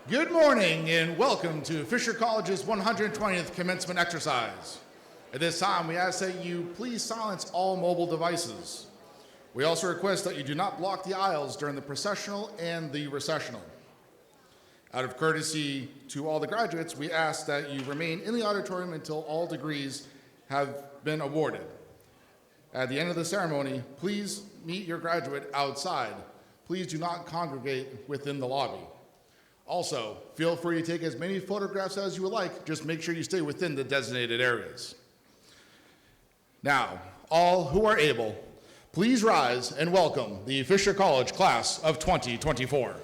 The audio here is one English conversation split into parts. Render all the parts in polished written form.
Good morning and welcome to Fisher College's 120th commencement exercise. At this time, we ask that you please silence all mobile devices. We also request that you do not block the aisles during the processional and the recessional. Out of courtesy to all the graduates, we ask that you remain in the auditorium until all degrees have been awarded. At the end of the ceremony, please meet your graduate outside. Please do not congregate within the lobby. Also, feel free to take as many photographs as you would like, just make sure you stay within the designated areas. Now, all who are able, please rise and welcome the Fisher College class of 2024.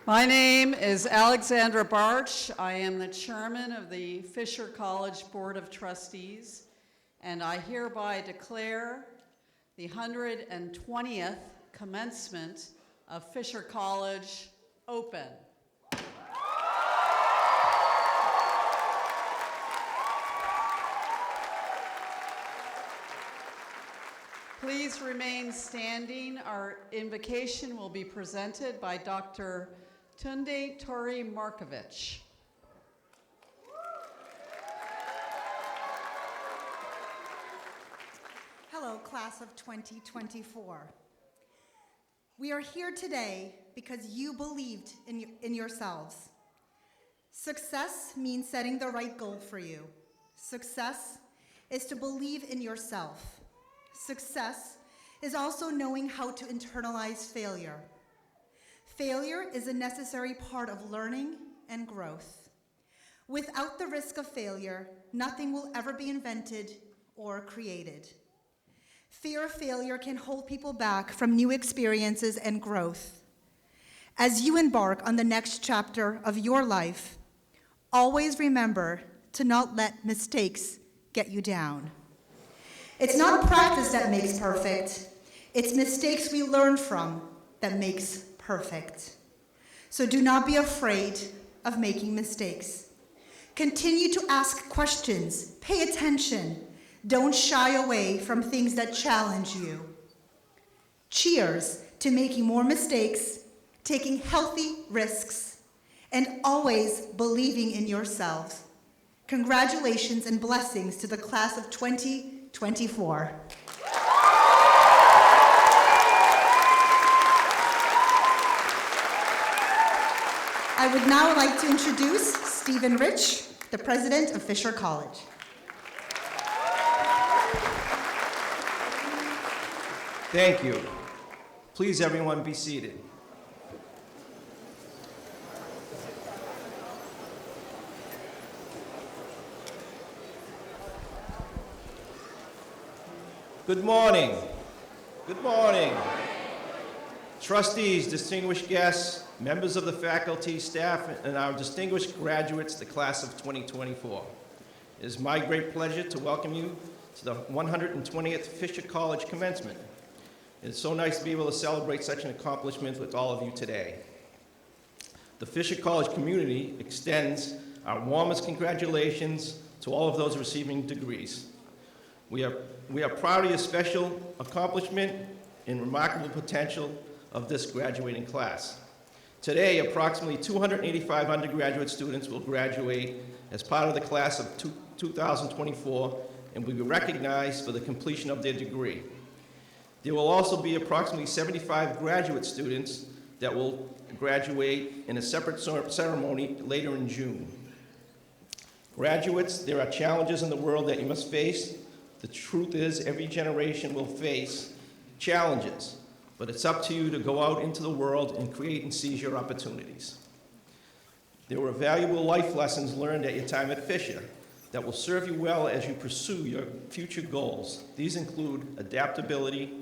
My name is Alexandra Barch. I am the chairman of the Fisher College Board of Trustees, and I hereby declare the 120th commencement of Fisher College open. Please remain standing. Our invocation will be presented by Dr. Tunde Tori Markovich. Hello, class of 2024. We are here today because you believed in yourselves. Success means setting the right goal for you. Success is to believe in yourself. Success is also knowing how to internalize failure. Failure is a necessary part of learning and growth. Without the risk of failure, nothing will ever be invented or created. Fear of failure can hold people back from new experiences and growth. As you embark on the next chapter of your life, always remember to not let mistakes get you down. It's not practice that makes perfect. It's mistakes we learn from that makes perfect. So do not be afraid of making mistakes. Continue to ask questions. Pay attention. Don't shy away from things that challenge you. Cheers to making more mistakes, taking healthy risks, and always believing in yourselves. Congratulations and blessings to the class of 2024. I would now like to introduce Stephen Rich, the president of Fisher College. Thank you. Please, everyone, be seated. Good morning. Good morning. Trustees, distinguished guests, members of the faculty, staff, and our distinguished graduates, the class of 2024. It is my great pleasure to welcome you to the 120th Fisher College Commencement. It's so nice to be able to celebrate such an accomplishment with all of you today. The Fisher College community extends our warmest congratulations to all of those receiving degrees. We are proud of your special accomplishment and remarkable potential of this graduating class. Today, approximately 285 undergraduate students will graduate as part of the class of 2024 and will be recognized for the completion of their degree. There will also be approximately 75 graduate students that will graduate in a separate ceremony later in June. Graduates, there are challenges in the world that you must face. The truth is, every generation will face challenges, but it's up to you to go out into the world and create and seize your opportunities. There were valuable life lessons learned at your time at Fisher that will serve you well as you pursue your future goals. These include adaptability,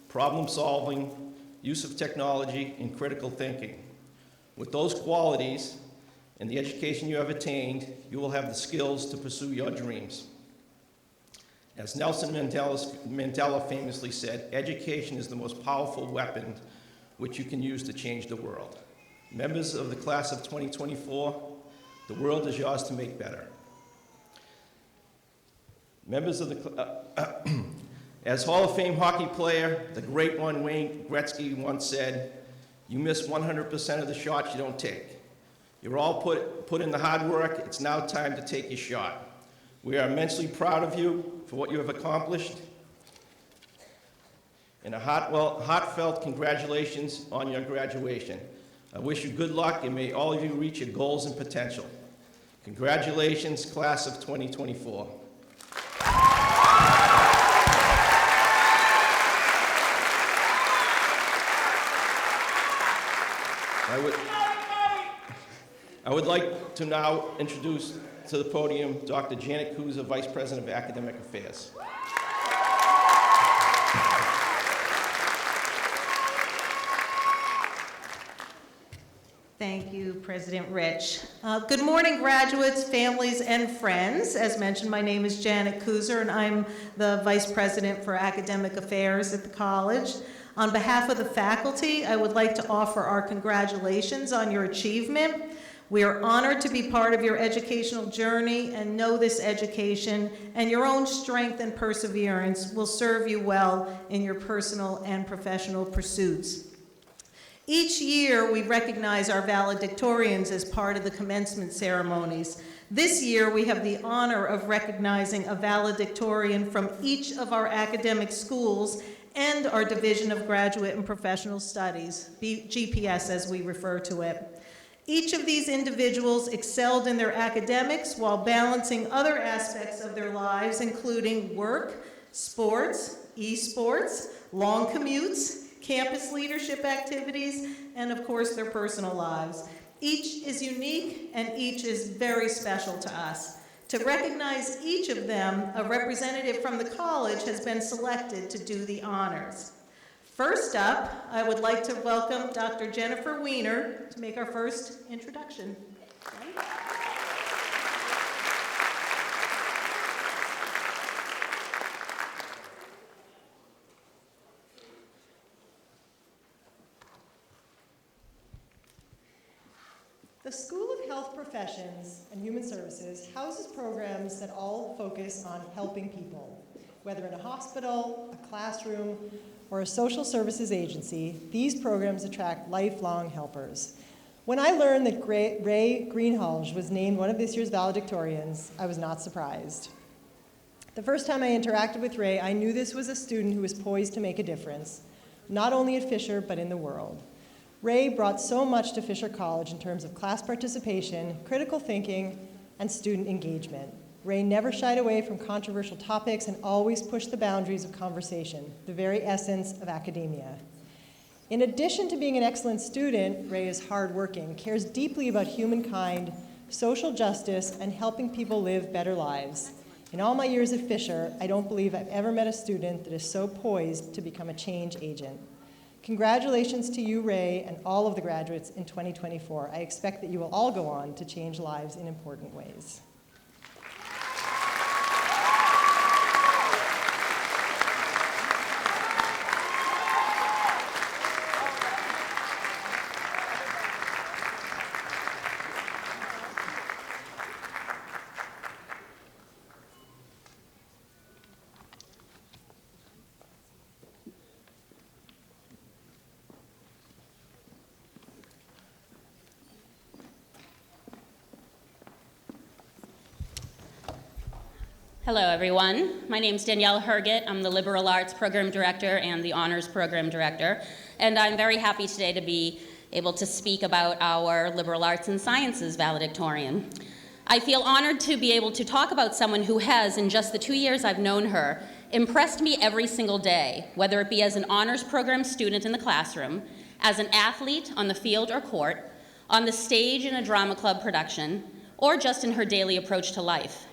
problem solving, use of technology, and critical thinking. With those qualities and the education you have attained, you will have the skills to pursue your dreams. As Nelson Mandela famously said, education is the most powerful weapon which you can use to change the world. Members of the class of 2024, the world is yours to make better. Members of the as Hall of Fame hockey player, the great one Wayne Gretzky once said, "You miss 100% of the shots you don't take. You're all put in the hard work. It's now time to take your shot." We are immensely proud of you for what you have accomplished. And a heartfelt congratulations on your graduation. I wish you good luck and may all of you reach your goals and potential. Congratulations, class of 2024. I would like to now introduce to the podium Dr. Janet Kuza, Vice President of Academic Affairs. Thank you, President Rich. Good morning, graduates, families, and friends. As mentioned, my name is Janet Kuzer, and I'm the Vice President for Academic Affairs at the college. On behalf of the faculty, I would like to offer our congratulations on your achievement. We are honored to be part of your educational journey and know this education and your own strength and perseverance will serve you well in your personal and professional pursuits. Each year, we recognize our valedictorians as part of the commencement ceremonies. This year, we have the honor of recognizing a valedictorian from each of our academic schools and our Division of Graduate and Professional Studies, GPS as we refer to it. Each of these individuals excelled in their academics while balancing other aspects of their lives, including work, sports, esports, long commutes, campus leadership activities, and of course their personal lives. Each is unique and each is very special to us. To recognize each of them, a representative from the college has been selected to do the honors. First up, I would like to welcome Dr. Jennifer Weiner to make our first introduction. The School of Health Professions and Human Services houses programs that all focus on helping people. Whether in a hospital, a classroom, or a social services agency, these programs attract lifelong helpers. When I learned that Ray Greenhalgh was named one of this year's valedictorians, I was not surprised. The first time I interacted with Ray, I knew this was a student who was poised to make a difference, not only at Fisher, but in the world. Ray brought so much to Fisher College in terms of class participation, critical thinking, and student engagement. Ray never shied away from controversial topics and always pushed the boundaries of conversation, the very essence of academia. In addition to being an excellent student, Ray is hardworking, cares deeply about humankind, social justice, and helping people live better lives. In all my years at Fisher, I don't believe I've ever met a student that is so poised to become a change agent. Congratulations to you, Ray, and all of the graduates in 2024. I expect that you will all go on to change lives in important ways. Hello, everyone. My name is Danielle Herget. I'm the Liberal Arts Program Director and the Honors Program Director, and I'm very happy today to be able to speak about our Liberal Arts and Sciences valedictorian. I feel honored to be able to talk about someone who has, in just the 2 years I've known her, impressed me every single day, whether it be as an honors program student in the classroom, as an athlete on the field or court, on the stage in a drama club production, or just in her daily approach to life.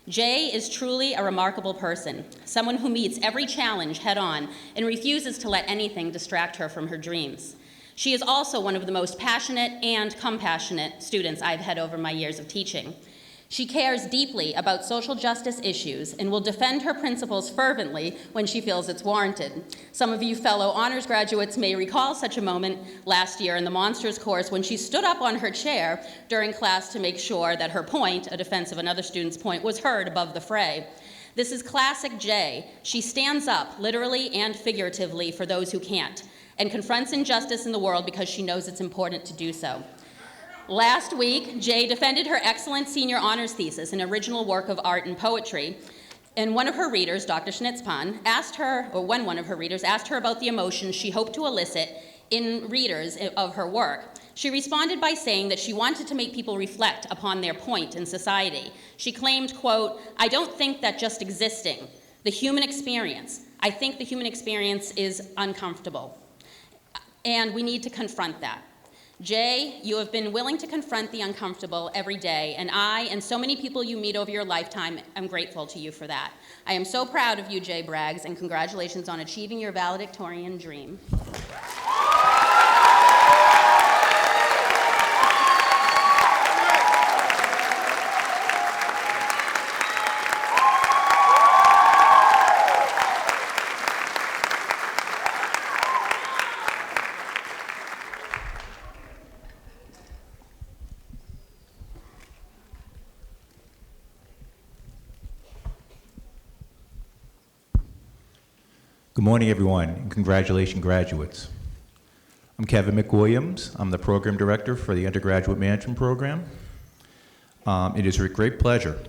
Jay is truly a remarkable person, someone who meets every challenge head-on and refuses to let anything distract her from her dreams. She is also one of the most passionate and compassionate students I've had over my years of teaching. She cares deeply about social justice issues and will defend her principles fervently when she feels it's warranted. Some of you fellow honors graduates may recall such a moment last year in the Monsters course when she stood up on her chair during class to make sure that her point, a defense of another student's point, was heard above the fray. This is classic Jay. She stands up, literally and figuratively, for those who can't, and confronts injustice in the world because she knows it's important to do so. Last week, Jay defended her excellent senior honors thesis, an original work of art and poetry, and one of her readers, Dr. Schnitzpan, asked her, or when one of her readers asked her about the emotions she hoped to elicit in readers of her work. She responded by saying that she wanted to make people reflect upon their point in society. She claimed, quote, "I don't think that just existing, the human experience, I think the human experience is uncomfortable, and we need to confront that." Jay, you have been willing to confront the uncomfortable every day, and I and so many people you meet over your lifetime am grateful to you for that. I am so proud of you, Jay Braggs, and congratulations on achieving your valedictorian dream. Good morning, everyone, and congratulations, graduates. I'm Kevin McWilliams. I'm the Program Director for the Undergraduate Management Program. It is with great pleasure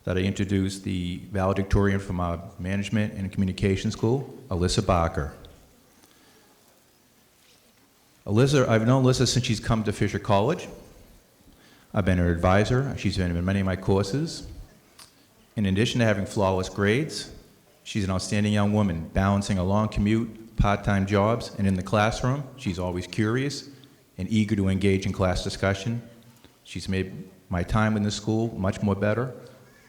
that I introduce the valedictorian from our Management and Communication School, Alyssa Barker. I've known Alyssa since she's come to Fisher College. I've been her advisor. She's been in many of my courses. In addition to having flawless grades, she's an outstanding young woman, balancing a long commute, part-time jobs, and in the classroom, she's always curious and eager to engage in class discussion. She's made my time in the school much more better,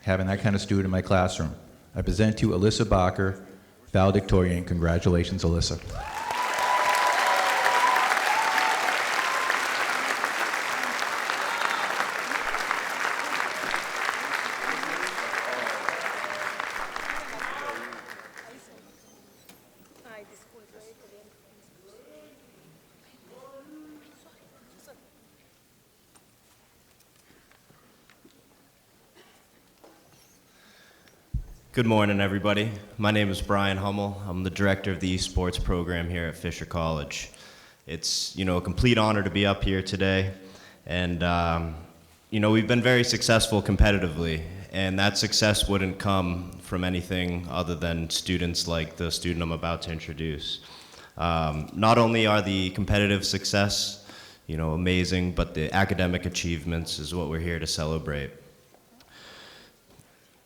having that kind of student in my classroom. I present to you Alyssa Barker, valedictorian. Congratulations, Alyssa. Good morning, everybody. My name is Brian Hummel. I'm the director of the esports program here at Fisher College. It's, a complete honor to be up here today. And, we've been very successful competitively, and that success wouldn't come from anything other than students like the student I'm about to introduce. Not only are the competitive success, amazing, but the academic achievements is what we're here to celebrate.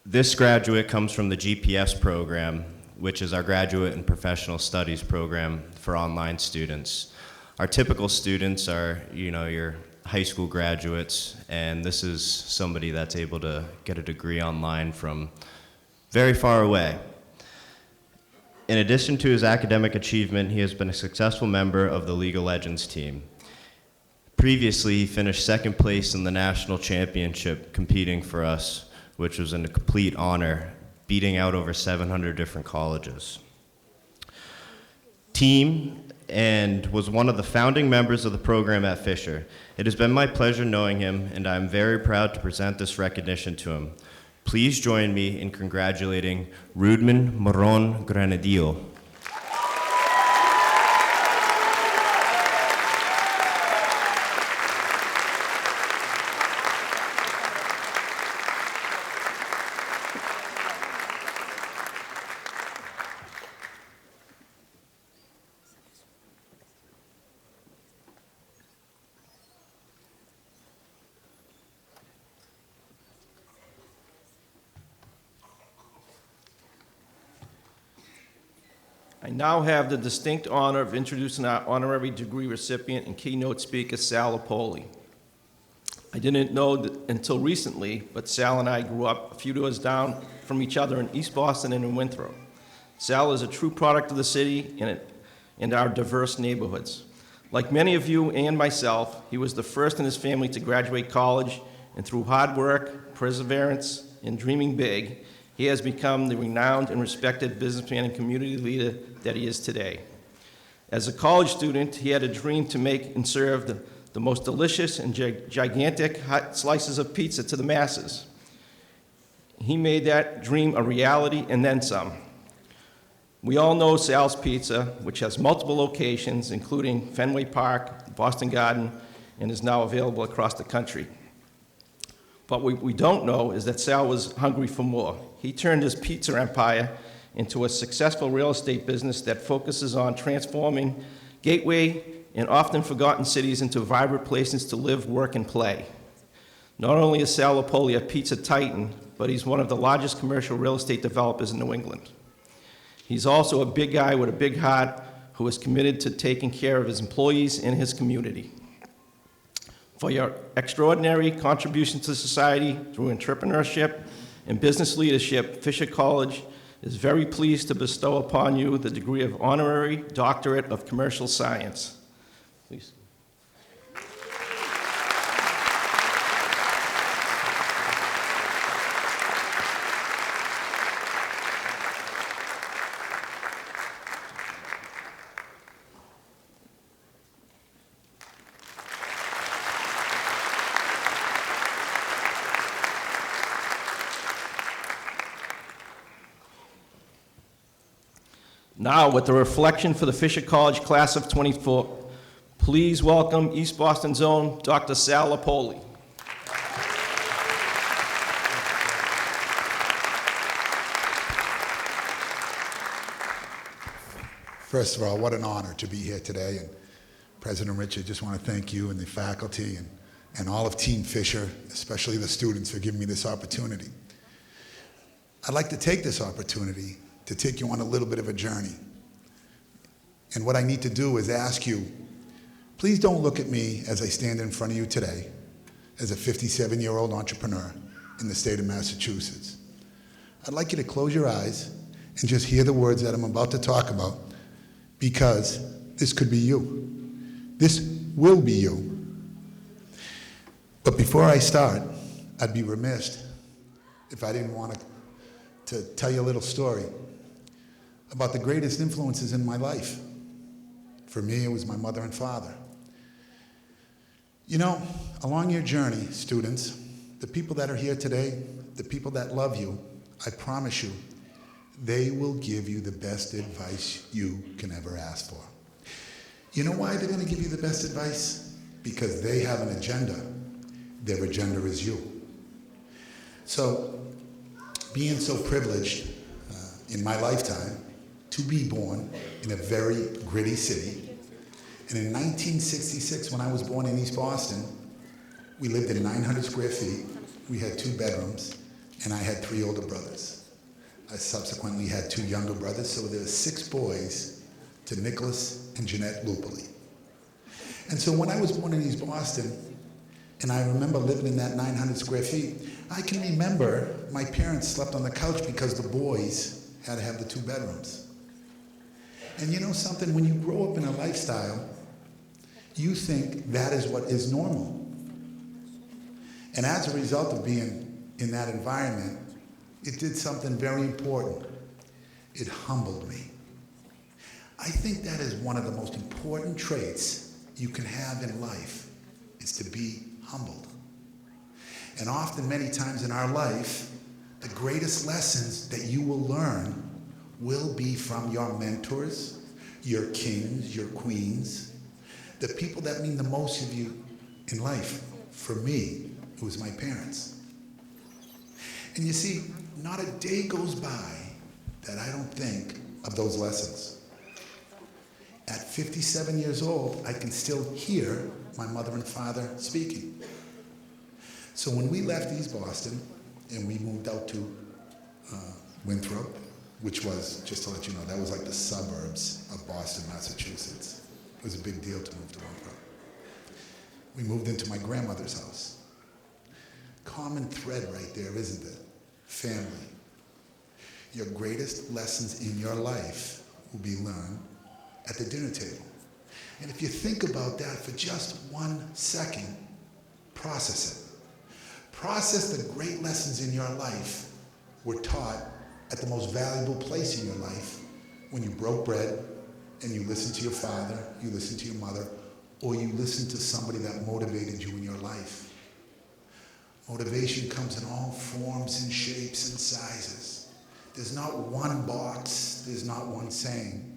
This graduate comes from the GPS program, which is our graduate and professional studies program for online students. Our typical students are, your high school graduates, and this is somebody that's able to get a degree online from very far away. In addition to his academic achievement, he has been a successful member of the League of Legends team. Previously, he finished second place in the national championship competing for us, which was a complete honor, beating out over 700 different colleges. And was one of the founding members of the program at Fisher. It has been my pleasure knowing him, and I'm very proud to present this recognition to him. Please join me in congratulating Rudman Moron Granadillo. I now have the distinct honor of introducing our honorary degree recipient and keynote speaker, Sal Lupoli. I didn't know until recently, but Sal and I grew up a few doors down from each other in East Boston and in Winthrop. Sal is a true product of the city and our diverse neighborhoods. Like many of you and myself, he was the first in his family to graduate college, and through hard work, perseverance, and dreaming big, he has become the renowned and respected businessman and community leader that he is today. As a college student, he had a dream to make and serve the most delicious and gigantic hot slices of pizza to the masses. He made that dream a reality and then some. We all know Sal's Pizza, which has multiple locations, including Fenway Park, Boston Garden, and is now available across the country. But what we don't know is that Sal was hungry for more. He turned his pizza empire into a successful real estate business that focuses on transforming gateway and often forgotten cities into vibrant places to live, work, and play. Not only is Sal Lupoli a pizza titan, but he's one of the largest commercial real estate developers in New England. He's also a big guy with a big heart who is committed to taking care of his employees and his community. For your extraordinary contribution to society through entrepreneurship and business leadership, Fisher College is very pleased to bestow upon you the degree of Honorary Doctorate of Commercial Science. Please. Now, with the reflection for the Fisher College Class of 24, please welcome East Boston Zone Dr. Sal Lupoli. First of all, what an honor to be here today. And President Richard, just want to thank you and the faculty and all of Team Fisher, especially the students, for giving me this opportunity. I'd like to take this opportunity to take you on a little bit of a journey. And what I need to do is ask you, please don't look at me as I stand in front of you today as a 57-year-old entrepreneur in the state of Massachusetts. I'd like you to close your eyes and just hear the words that I'm about to talk about, because this could be you. This will be you. But before I start, I'd be remiss if I didn't want to tell you a little story about the greatest influences in my life. For me, it was my mother and father. You know, along your journey, students, the people that are here today, the people that love you, I promise you, they will give you the best advice you can ever ask for. You know why they're going to give you the best advice? Because they have an agenda. Their agenda is you. So, being so privileged in my lifetime to be born in a very gritty city, and in 1966, when I was born in East Boston, we lived in 900 square feet, we had 2 bedrooms, and I had 3 older brothers. I subsequently had 2 younger brothers, so there were 6 boys to Nicholas and Jeanette Lupoli. And so when I was born in East Boston, and I remember living in that 900 square feet, I can remember my parents slept on the couch because the boys had to have the 2 bedrooms. And you know something, when you grow up in a lifestyle, you think that is what is normal. And as a result of being in that environment, it did something very important. It humbled me. I think that is one of the most important traits you can have in life, is to be humbled. And often, many times in our life, the greatest lessons that you will learn will be from your mentors, your kings, your queens, the people that mean the most of you in life. For me, it was my parents. And you see, not a day goes by that I don't think of those lessons. At 57 years old, I can still hear my mother and father speaking. So when we left East Boston and we moved out to Winthrop, which was, just to let you know, that was like the suburbs of Boston, Massachusetts. It was a big deal to move to Winthrop. We moved into my grandmother's house. Common thread right there, isn't it? Family. Your greatest lessons in your life will be learned at the dinner table. And if you think about that for just 1 second, process it. Process the great lessons in your life were taught at the most valuable place in your life, when you broke bread and you listened to your father, you listened to your mother, or you listened to somebody that motivated you in your life. Motivation comes in all forms and shapes and sizes. There's not one box, there's not one saying.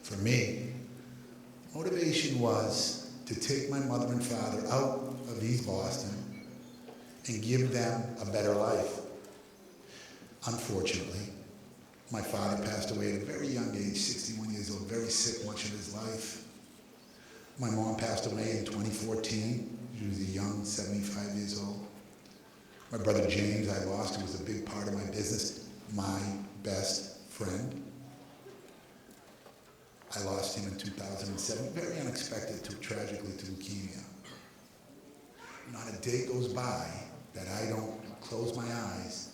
For me, motivation was to take my mother and father out of East Boston and give them a better life. Unfortunately, my father passed away at a very young age, 61 years old, very sick much of his life. My mom passed away in 2014. She was a young 75 years old. My brother James, I lost, who was a big part of my business, my best friend. I lost him in 2007, very unexpected, tragically to leukemia. Not a day goes by that I don't close my eyes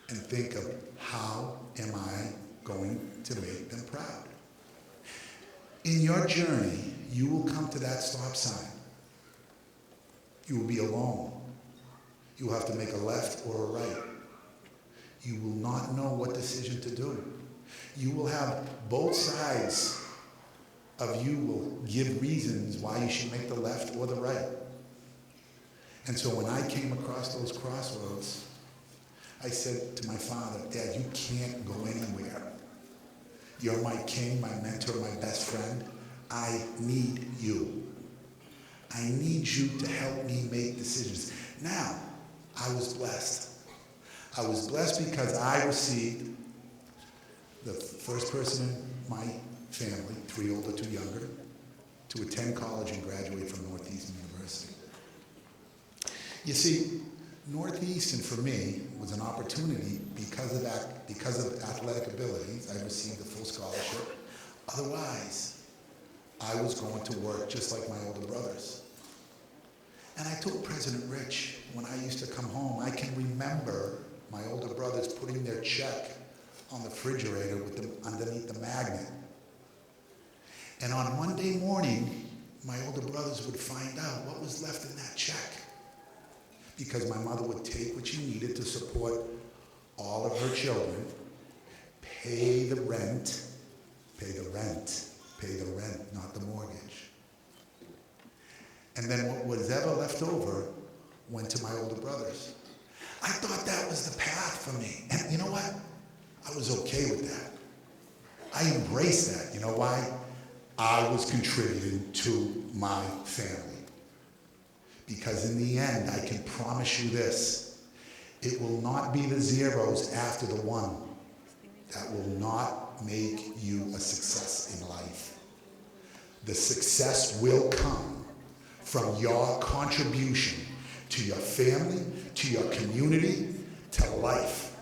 and think of, how am I going to make them proud? In your journey, you will come to that stop sign. You will be alone. You will have to make a left or a right. You will not know what decision to do. You will have both sides of you will give reasons why you should make the left or the right. And so when I came across those crossroads, I said to my father, Dad, you can't go anywhere. You're my king, my mentor, my best friend. I need you. I need you to help me make decisions. Now, I was blessed. I was blessed because I received the first person in my family, 3 older, 2 younger, to attend college and graduate from Northeastern University. You see, Northeastern for me was an opportunity because of athletic abilities. I received a full scholarship. Otherwise, I was going to work just like my older brothers. And I told President Rich, when I used to come home, I can remember my older brothers putting their check on the refrigerator with them underneath the magnet. And on Monday morning, my older brothers would find out what was left in that check, because my mother would take what she needed to support all of her children, pay the rent, not the mortgage. And then what was ever left over went to my older brothers. I thought that was the path for me. And you know what? I was okay with that. I embraced that. You know why? I was contributing to my family. Because in the end, I can promise you this, it will not be the zeros after the 1 that will not make you a success in life. The success will come from your contribution to your family, to your community, to life.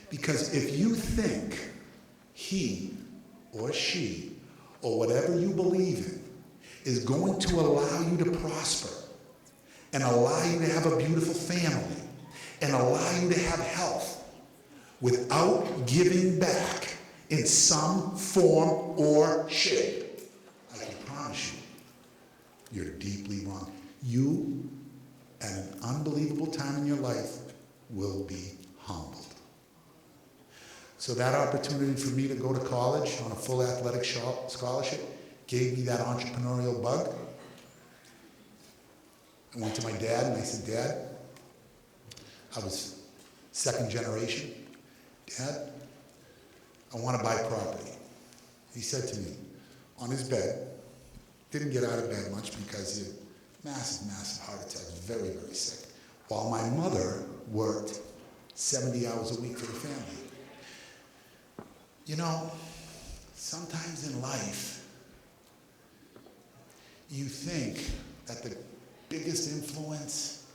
Because if you think he or she or whatever you believe in is going to allow you to prosper and allow you to have a beautiful family and allow you to have health without giving back in some form or shape, I can promise you, you're deeply wrong. You, at an unbelievable time in your life, will be humbled. So that opportunity for me to go to college on a full athletic scholarship gave me that entrepreneurial bug. I went to my dad and I said, Dad, I was 2nd generation. Dad, I want to buy property. He said to me, on his bed, didn't get out of bed much because he had massive heart attacks, very, very sick, while my mother worked 70 hours a week for the family. You know, sometimes in life, you think that the biggest influence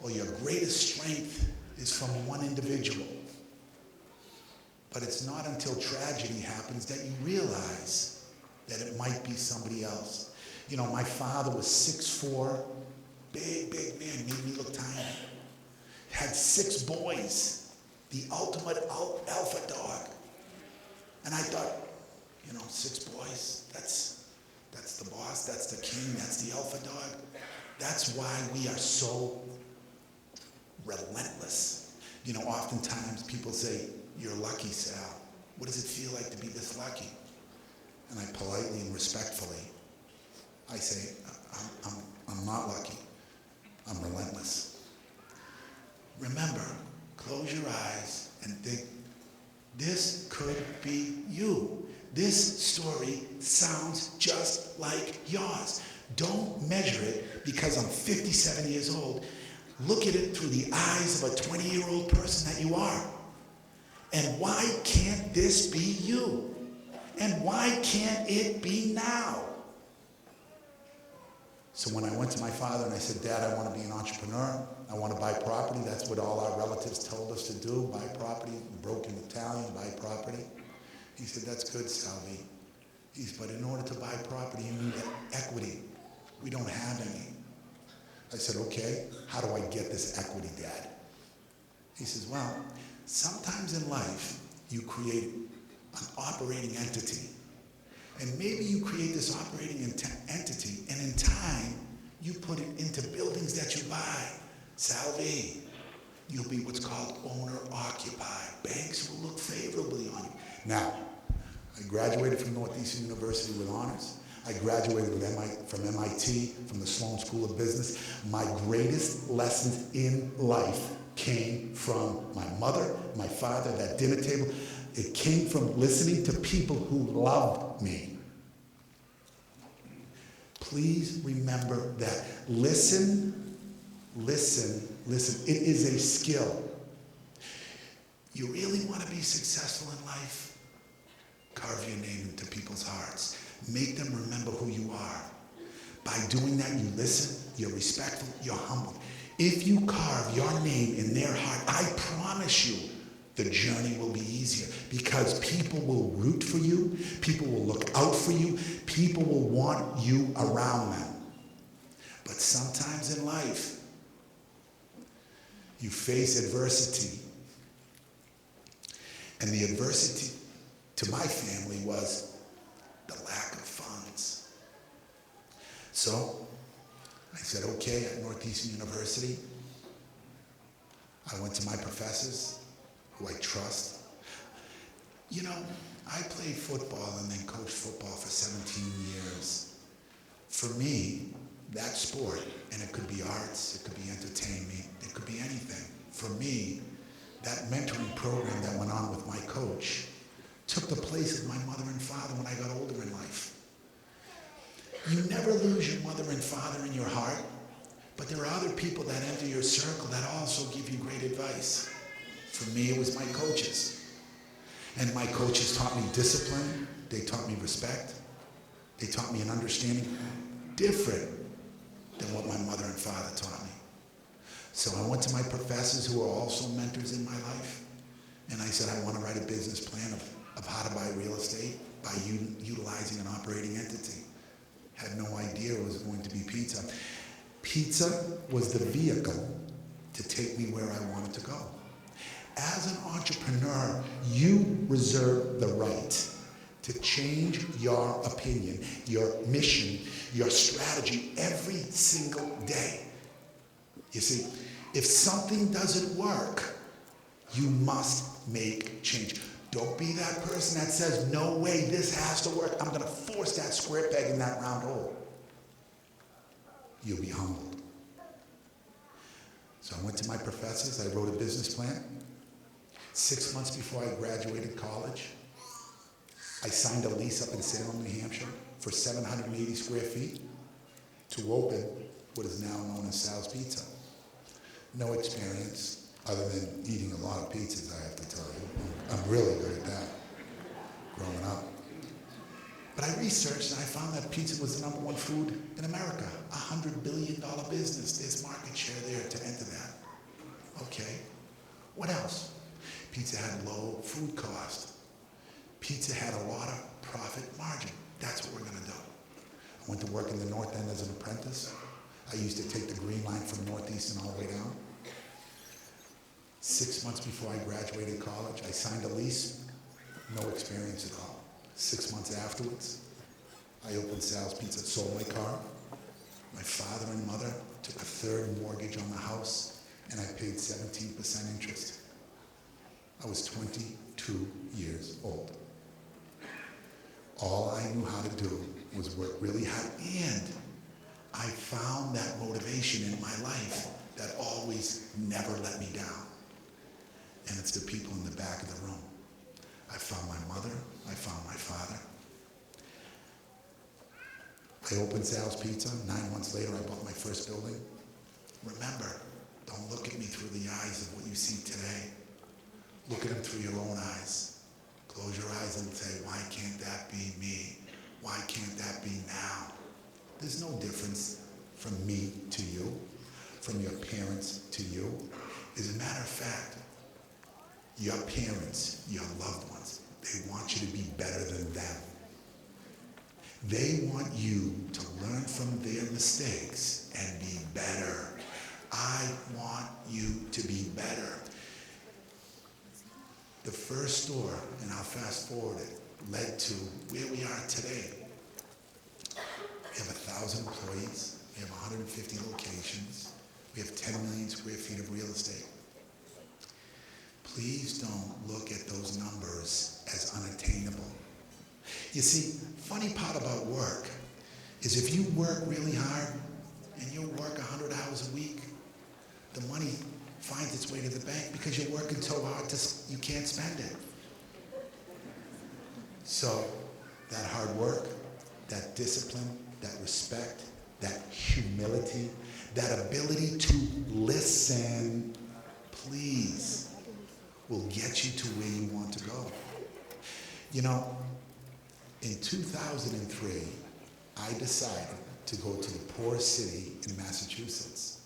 or your greatest strength is from one individual. But it's not until tragedy happens that you realize that it might be somebody else. You know, my father was 6'4", big man, made me look tiny. Had 6 boys, the ultimate alpha dog. And I thought, you know, 6 boys, that's the boss, that's the king, that's the alpha dog. That's why we are so relentless. You know, oftentimes people say, you're lucky, Sal. What does it feel like to be this lucky? And I politely and respectfully, I say, I'm not lucky. I'm relentless. Remember, close your eyes and think, this could be you. This story sounds just like yours. Don't measure it because I'm 57 years old. Look at it through the eyes of a 20-year-old person that you are. And why can't this be you? And why can't it be now? So when I went to my father and I said, Dad, I want to be an entrepreneur. I want to buy property. That's what all our relatives told us to do, buy property. Broken Italian, buy property. He said, that's good, Salvi. He said, but in order to buy property, you need equity. We don't have any. I said, okay, how do I get this equity, Dad? He says, well, sometimes in life, you create an operating entity. And maybe you create this operating entity, and in time, you put it into buildings that you buy. Salvi, you'll be what's called owner-occupied. Banks will look favorably on you. Now, I graduated from Northeastern University with honors. I graduated from MIT, from the Sloan School of Business. My greatest lessons in life came from my mother, my father, that dinner table. It came from listening to people who loved me. Please remember that. Listen, listen, listen. It is a skill. You really want to be successful in life? Carve your name into people's hearts. Make them remember who you are. By doing that, you listen, you're respectful, you're humble. If you carve your name in their heart, I promise you, the journey will be easier because people will root for you, people will look out for you, people will want you around them. But sometimes in life, you face adversity. And the adversity to my family was the lack of funds. So I said, okay, at Northeastern University, I went to my professors, who I trust. You know, I played football and then coached football for 17 years. For me, that sport, and it could be arts, it could be entertainment, it could be anything. For me, that mentoring program that went on with my coach took the place of my mother and father when I got older in life. You never lose your mother and father in your heart, but there are other people that enter your circle that also give you great advice. For me, it was my coaches. And my coaches taught me discipline. They taught me respect. They taught me an understanding different than what my mother and father taught me. So I went to my professors who are also mentors in my life. And I said, I want to write a business plan of how to buy real estate by utilizing an operating entity. Had no idea it was going to be pizza. Pizza was the vehicle to take me where I wanted to go. As an entrepreneur, you reserve the right to change your opinion, your mission, your strategy every single day. You see, if something doesn't work, you must make change. Don't be that person that says, no way, this has to work. I'm going to force that square peg in that round hole. You'll be humbled. So I went to my professors. I wrote a business plan. 6 months before I graduated college, I signed a lease up in Salem, New Hampshire for 780 square feet to open what is now known as Sal's Pizza. No experience other than eating a lot of pizzas, I have to tell you. I'm really good at that, growing up. But I researched and I found that pizza was the #1 food in America, $100 billion business. There's market share there to enter that. Okay, what else? Pizza had low food cost. Pizza had a lot of profit margin. That's what we're gonna do. I went to work in the North End as an apprentice. I used to take the Green Line from Northeastern all the way down. 6 months before I graduated college, I signed a lease, no experience at all. 6 months afterwards, I opened Sal's Pizza, sold my car. My father and mother took a third mortgage on the house, and I paid 17% interest. I was 22 years old. All I knew how to do was work really hard, and I found that motivation in my life that always never let me down. And it's the people in the back of the room. I found my mother, I found my father. I opened Sal's Pizza. 9 months later, I bought my first building. Remember, don't look at me through the eyes of what you see today. Look at them through your own eyes. Close your eyes and say, why can't that be me? Why can't that be now? There's no difference from me to you, from your parents to you. As a matter of fact, your parents, your loved ones, they want you to be better than them. They want you to learn from their mistakes and be better. I want you to be better. The first store, and I'll fast forward it, led to where we are today. We have 1,000 employees. We have 150 locations. We have 10 million square feet of real estate. Please don't look at those numbers as unattainable. You see, funny part about work is if you work really hard and you work 100 hours a week, the money finds its way to the bank because you're working so hard you can't spend it. So that hard work, that discipline, that respect, that humility, that ability to listen, please, will get you to where you want to go. You know, in 2003, I decided to go to the poorest city in Massachusetts.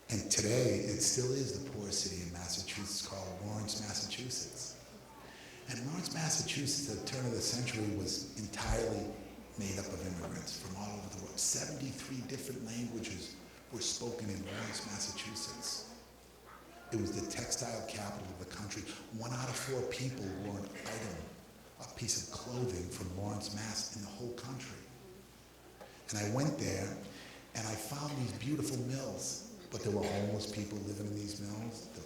And today, it still is the poorest city in Massachusetts, called Lawrence, Massachusetts. And Lawrence, Massachusetts, at the turn of the century, was entirely made up of immigrants from all over the world. 73 different languages were spoken in Lawrence, Massachusetts. It was the textile capital of the country. 1 out of 4 people wore an item, a piece of clothing from Lawrence, Mass. In the whole country. And I went there, and I found these beautiful mills, but there were homeless people living in these mills. The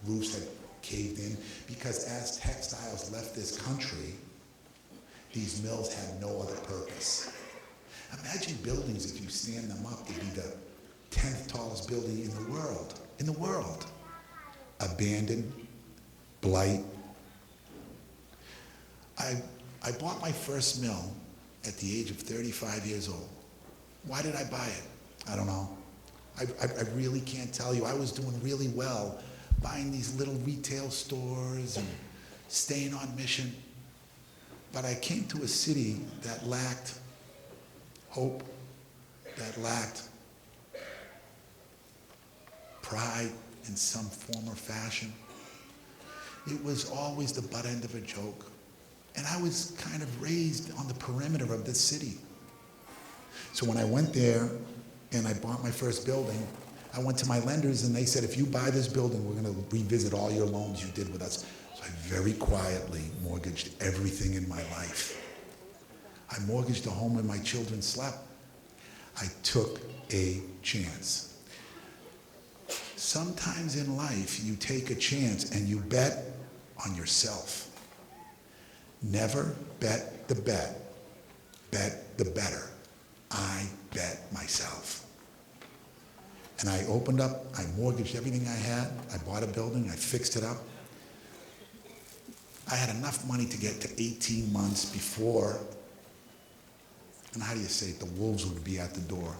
roofs had caved in, because as textiles left this country, these mills had no other purpose. Imagine buildings, if you stand them up, they'd be the 10th tallest building in the world. In the world. Abandoned, blight. I bought my first mill at the age of 35 years old. Why did I buy it? I don't know. I really can't tell you. I was doing really well, buying these little retail stores and staying on mission. But I came to a city that lacked hope, that lacked pride in some form or fashion. It was always the butt end of a joke. And I was kind of raised on the perimeter of this city. So when I went there and I bought my first building, I went to my lenders and they said, if you buy this building, we're going to revisit all your loans you did with us. So I very quietly mortgaged everything in my life. I mortgaged the home where my children slept. I took a chance. Sometimes in life, you take a chance and you bet on yourself. Never bet the bet. Bet the better. I bet myself. And I opened up, I mortgaged everything I had. I bought a building, I fixed it up. I had enough money to get to 18 months before, and how do you say it, the wolves would be at the door.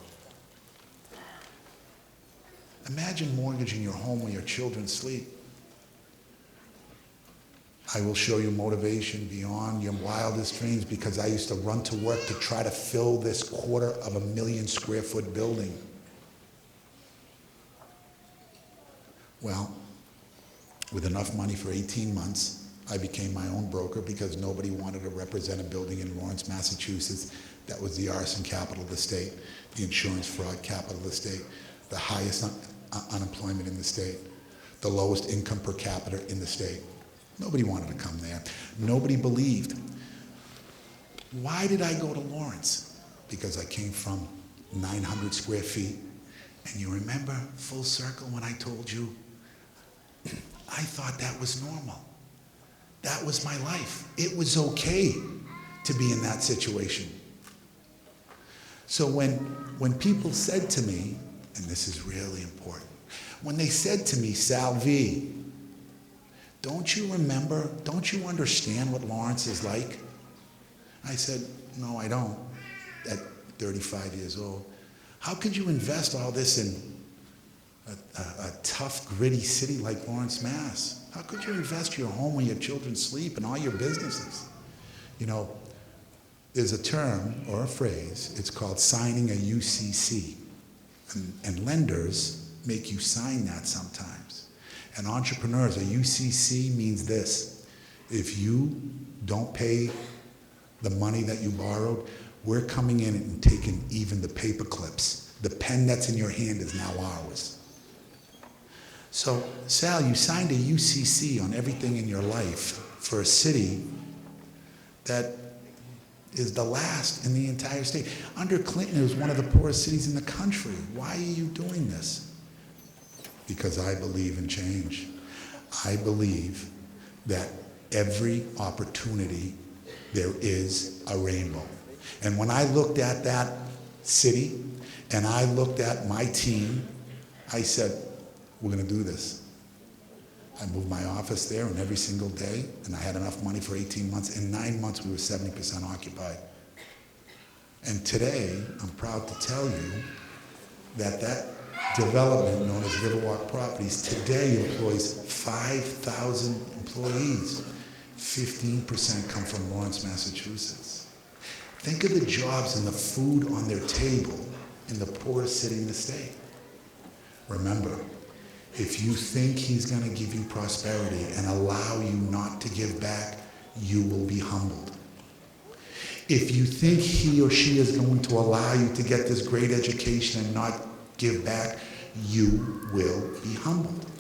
Imagine mortgaging your home where your children sleep. I will show you motivation beyond your wildest dreams, because I used to run to work to try to fill this 250,000 square foot building. Well, with enough money for 18 months, I became my own broker, because nobody wanted to represent a building in Lawrence, Massachusetts that was the arson capital of the state, the insurance fraud capital of the state, the highest unemployment in the state, the lowest income per capita in the state. Nobody wanted to come there. Nobody believed. Why did I go to Lawrence? Because I came from 900 square feet. And you remember, full circle, when I told you, I thought that was normal. That was my life. It was okay to be in that situation. So when people said to me, and this is really important, when they said to me, Salvi, don't you remember, don't you understand what Lawrence is like? I said, no, I don't, at 35 years old. How could you invest all this in a tough, gritty city like Lawrence, Mass? How could you invest your home where your children sleep and all your businesses? You know, there's a term or a phrase, it's called signing a UCC. And lenders make you sign that sometimes. And entrepreneurs, a UCC means this: if you don't pay the money that you borrowed, we're coming in and taking even the paper clips. The pen that's in your hand is now ours. So, Sal, you signed a UCC on everything in your life for a city that is the last in the entire state. Under Clinton, it was one of the poorest cities in the country. Why are you doing this? Because I believe in change. I believe that every opportunity there is a rainbow. And when I looked at that city and I looked at my team, I said, we're going to do this. I moved my office there, and every single day, and I had enough money for 18 months. In 9 months, we were 70% occupied. And today, I'm proud to tell you that that development known as Riverwalk Properties today employs 5,000 employees. 15% come from Lawrence, Massachusetts. Think of the jobs and the food on their table in the poorest city in the state. Remember, if you think he's going to give you prosperity and allow you not to give back, you will be humbled. If you think he or she is going to allow you to get this great education and not give back, you will be humbled.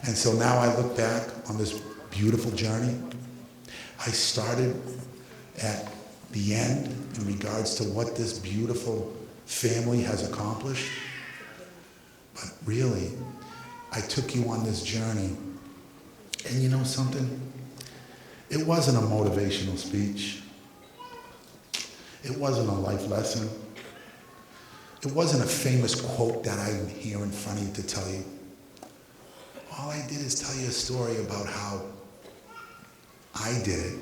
And so now I look back on this beautiful journey. I started at the end in regards to what this beautiful family has accomplished. But really, I took you on this journey. And you know something? It wasn't a motivational speech. It wasn't a life lesson. It wasn't a famous quote that I'm here in front of you to tell you. All I did is tell you a story about how I did it.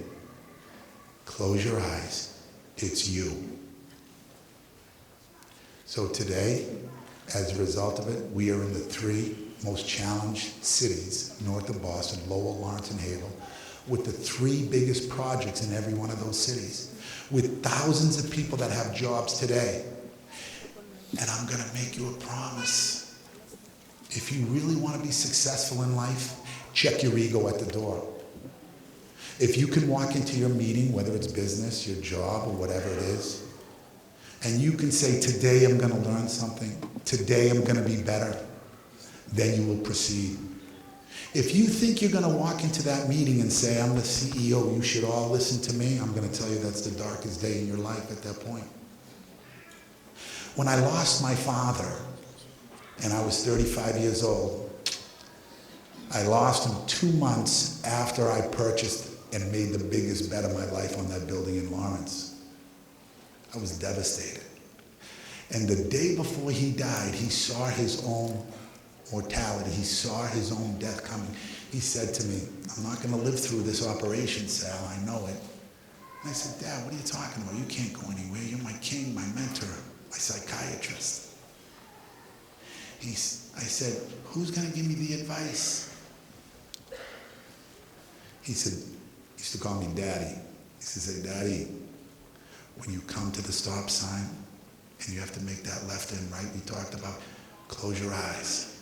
Close your eyes. It's you. So today, as a result of it, we are in the 3 most challenged cities, north of Boston, Lowell, Lawrence, and Haverhill, with the 3 biggest projects in every one of those cities, with thousands of people that have jobs today. And I'm going to make you a promise. If you really want to be successful in life, check your ego at the door. If you can walk into your meeting, whether it's business, your job, or whatever it is, and you can say, today I'm going to learn something, today I'm going to be better, then you will proceed. If you think you're going to walk into that meeting and say, I'm the CEO, you should all listen to me, I'm going to tell you that's the darkest day in your life at that point. When I lost my father, and I was 35 years old, I lost him 2 months after I purchased and made the biggest bet of my life on that building in Lawrence. I was devastated. And the day before he died, he saw his own mortality. He saw his own death coming. He said to me, I'm not going to live through this operation, Sal, I know it. And I said, Dad, what are you talking about? You can't go anywhere. You're my king, my mentor, my psychiatrist. I said, who's going to give me the advice? He said, he used to call me Daddy. He said, Daddy, when you come to the stop sign and you have to make that left and right we talked about, close your eyes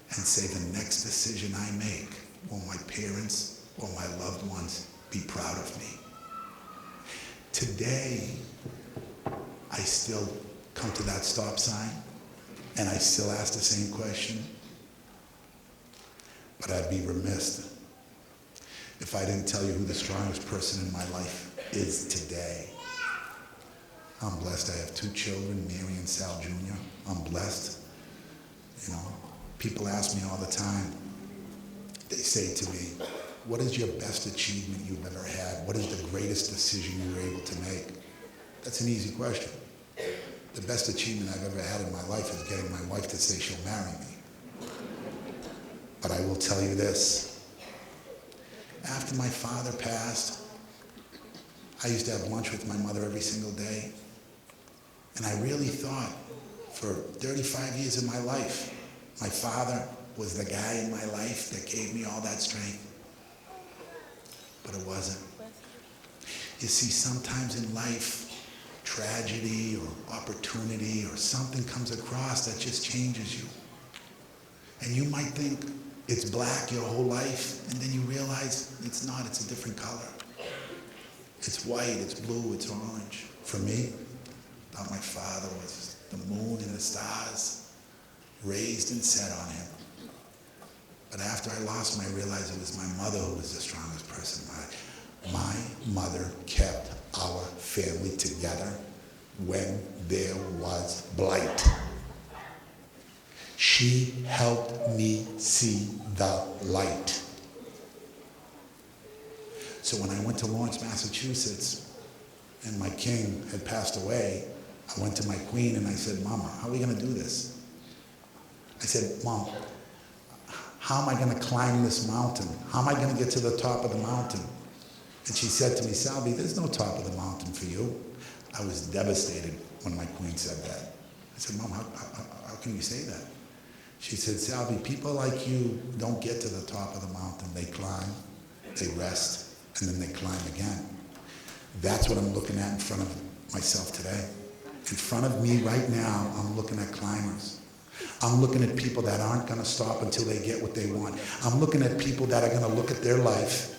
and say the next decision I make, will my parents or my loved ones be proud of me? Today, I still come to that stop sign and I still ask the same question, but I'd be remiss if I didn't tell you who the strongest person in my life is today. I'm blessed. I have 2 children, Mary and Sal Jr. I'm blessed. You know, people ask me all the time, they say to me, what is your best achievement you've ever had? What is the greatest decision you were able to make? That's an easy question. The best achievement I've ever had in my life is getting my wife to say she'll marry me. But I will tell you this. After my father passed, I used to have lunch with my mother every single day. And I really thought for 35 years of my life, my father was the guy in my life that gave me all that strength. But it wasn't. You see, sometimes in life, tragedy or opportunity or something comes across that just changes you. And you might think it's black your whole life, and then you realize it's not, it's a different color. It's white, it's blue, it's orange. For me, I thought my father was the moon and the stars, raised and set on him. But after I lost him, I realized it was my mother who was the strongest person. My mother kept our family together when there was blight. She helped me see the light. So when I went to Lawrence, Massachusetts, and my king had passed away, I went to my queen and I said, Mama, how are we going to do this? I said, Mom, how am I going to climb this mountain? How am I going to get to the top of the mountain? And she said to me, Salvi, there's no top of the mountain for you. I was devastated when my queen said that. I said, Mom, how can you say that? She said, Salvi, people like you don't get to the top of the mountain. They climb, they rest, and then they climb again. That's what I'm looking at in front of myself today. In front of me right now, I'm looking at climbers. I'm looking at people that aren't going to stop until they get what they want. I'm looking at people that are going to look at their life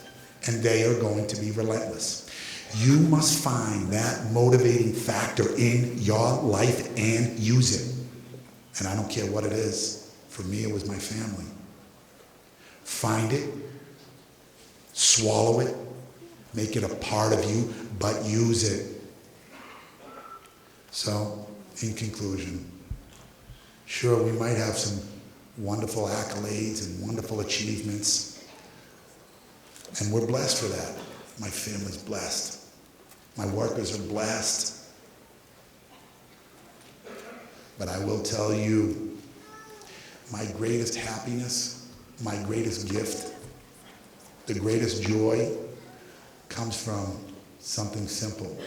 and they are going to be relentless. You must find that motivating factor in your life and use it. And I don't care what it is. For me, it was my family. Find it, swallow it, make it a part of you, but use it. So, in conclusion, sure, we might have some wonderful accolades and wonderful achievements, and we're blessed for that. My family's blessed. My workers are blessed. But I will tell you, my greatest happiness, my greatest gift, the greatest joy comes from something simple.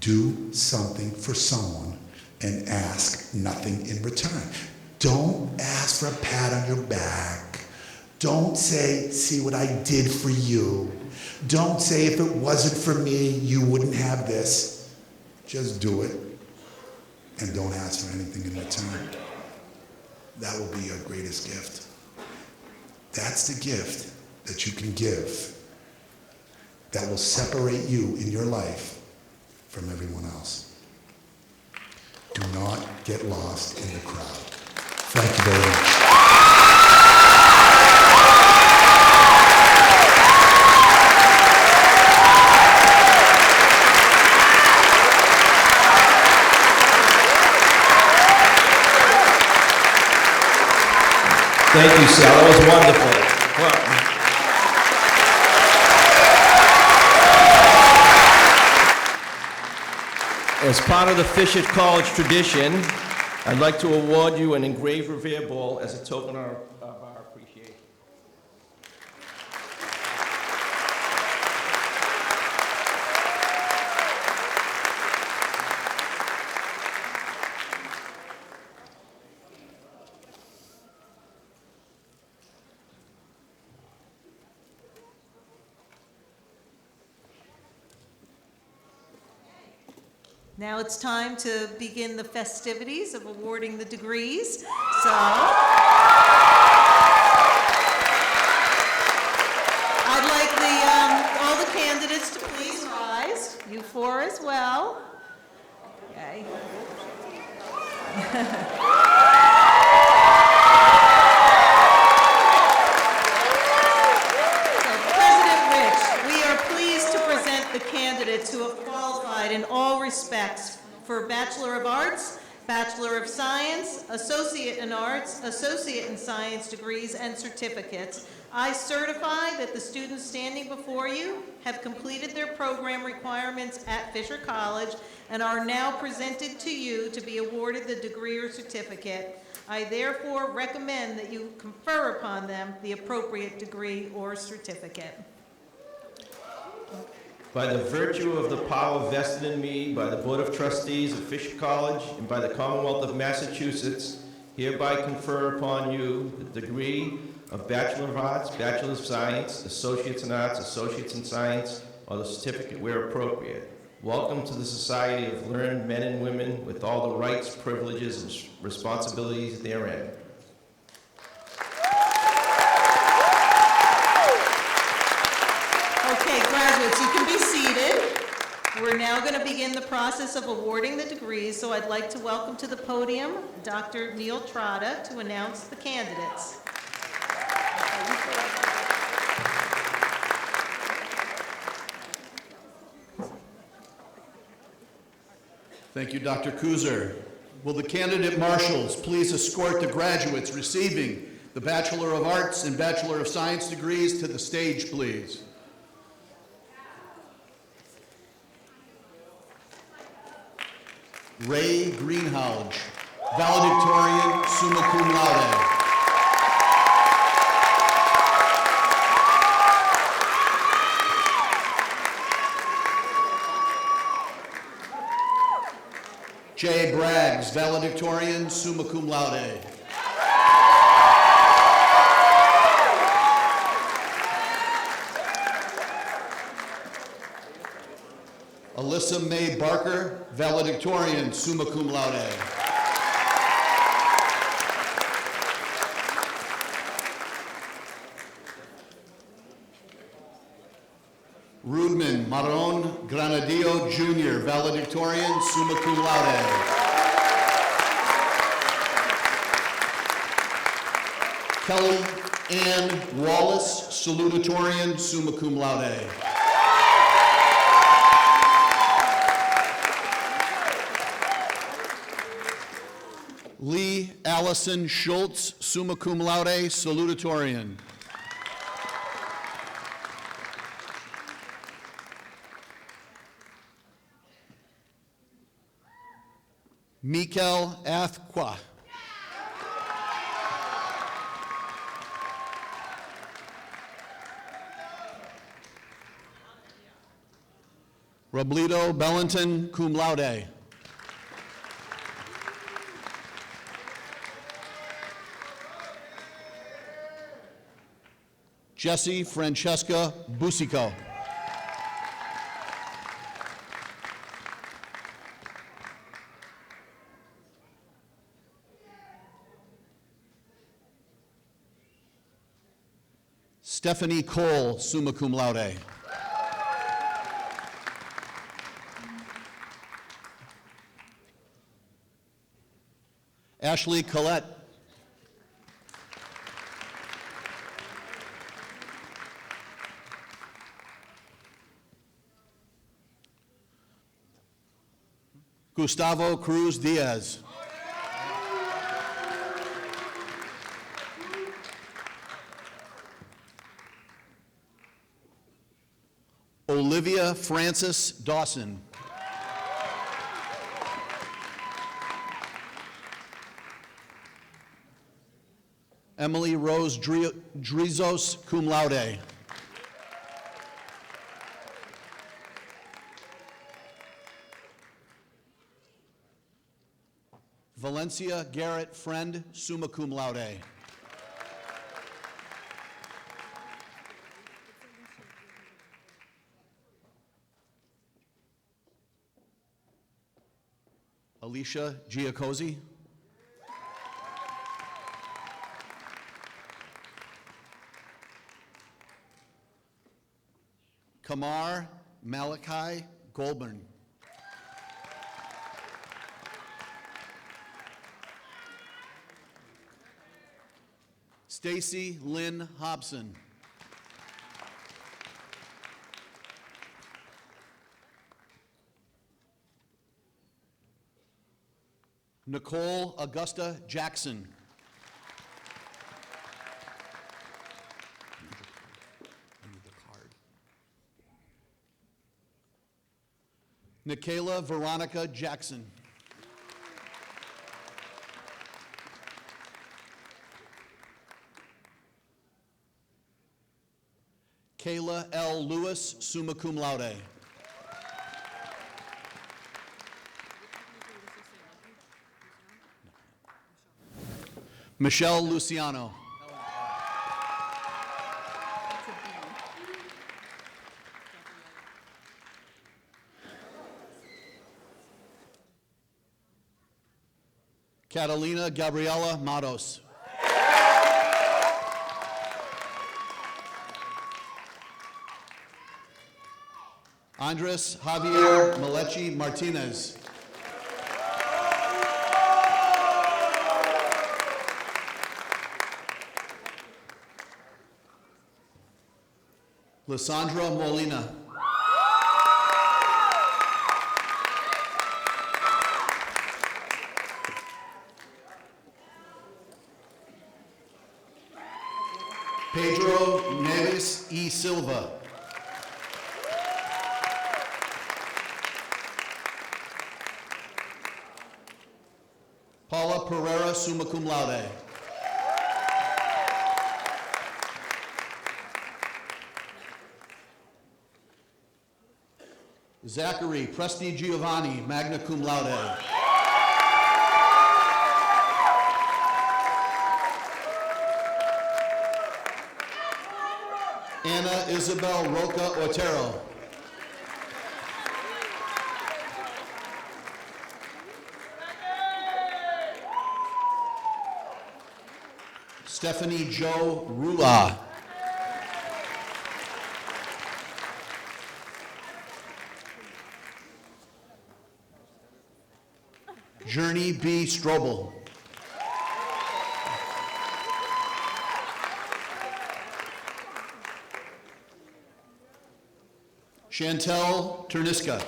Do something for someone and ask nothing in return. Don't ask for a pat on your back. Don't say, see what I did for you. Don't say, if it wasn't for me, you wouldn't have this. Just do it and don't ask for anything in return. That will be your greatest gift. That's the gift that you can give that will separate you in your life from everyone else. Do not get lost in the crowd. Thank you very much. Thank you, Sal. That was wonderful. As part of the Fisher College tradition, I'd like to award you an engraved Revere Ball as a token of our appreciation. Now it's time to begin the festivities of awarding the degrees. So, I'd like all the candidates to please rise. You four as well. Okay. The candidates who have qualified in all respects for Bachelor of Arts, Bachelor of Science, Associate in Arts, Associate in Science degrees and certificates. I certify that the students standing before you have completed their program requirements at Fisher College and are now presented to you to be awarded the degree or certificate. I therefore recommend that you confer upon them the appropriate degree or certificate. By the virtue of the power vested in me by the Board of Trustees of Fisher College and by the Commonwealth of Massachusetts, hereby confer upon you the degree of Bachelor of Arts, Bachelor of Science, Associates in Arts, Associates in Science, or the certificate where appropriate. Welcome to the society of learned men and women with all the rights, privileges, and responsibilities therein. Okay, graduates, you can be seated. We're now going to begin the process of awarding the degrees, so I'd like to welcome to the podium Dr. Neil Trotta to announce the candidates. Thank you, Dr. Kuzer. Will the candidate marshals please escort the graduates receiving the Bachelor of Arts and Bachelor of Science degrees to the stage, please? Ray Greenhalgh, valedictorian, summa cum laude. Jay Braggs, valedictorian, summa cum laude. Alyssa Mae Barker, valedictorian, summa cum laude. Rudman Maron Granadillo Jr., valedictorian, summa cum laude. Kelly Ann Wallace, salutatorian, summa cum laude. Lee Allison Schultz, summa cum laude, salutatorian. Mikel Athqua. Roblito Bellinton, cum laude. Jessie Francesca Busico. Stephanie Cole, summa cum laude. Ashley Collette. Gustavo Cruz Diaz. Olivia Frances Dawson. Emily Rose Drizos, cum laude. Valencia Garrett Friend, summa cum laude. Alicia Giacosi. Kamar Malachi Goldburn. Stacy Lynn Hobson. Nicole Augusta Jackson. Nikayla Veronica Jackson. Kayla L. Lewis, summa cum laude. Michelle Luciano. Catalina Gabriela Matos. Andres Javier Malechi Martinez. Lysandra Molina. Pedro Neves E. Silva. Paula Pereira, summa cum laude. Zachary Presti Giovanni, magna cum laude. Isabel Roca Otero. Stephanie Jo Rula. Journey B. Strobel. Chantel Terniska.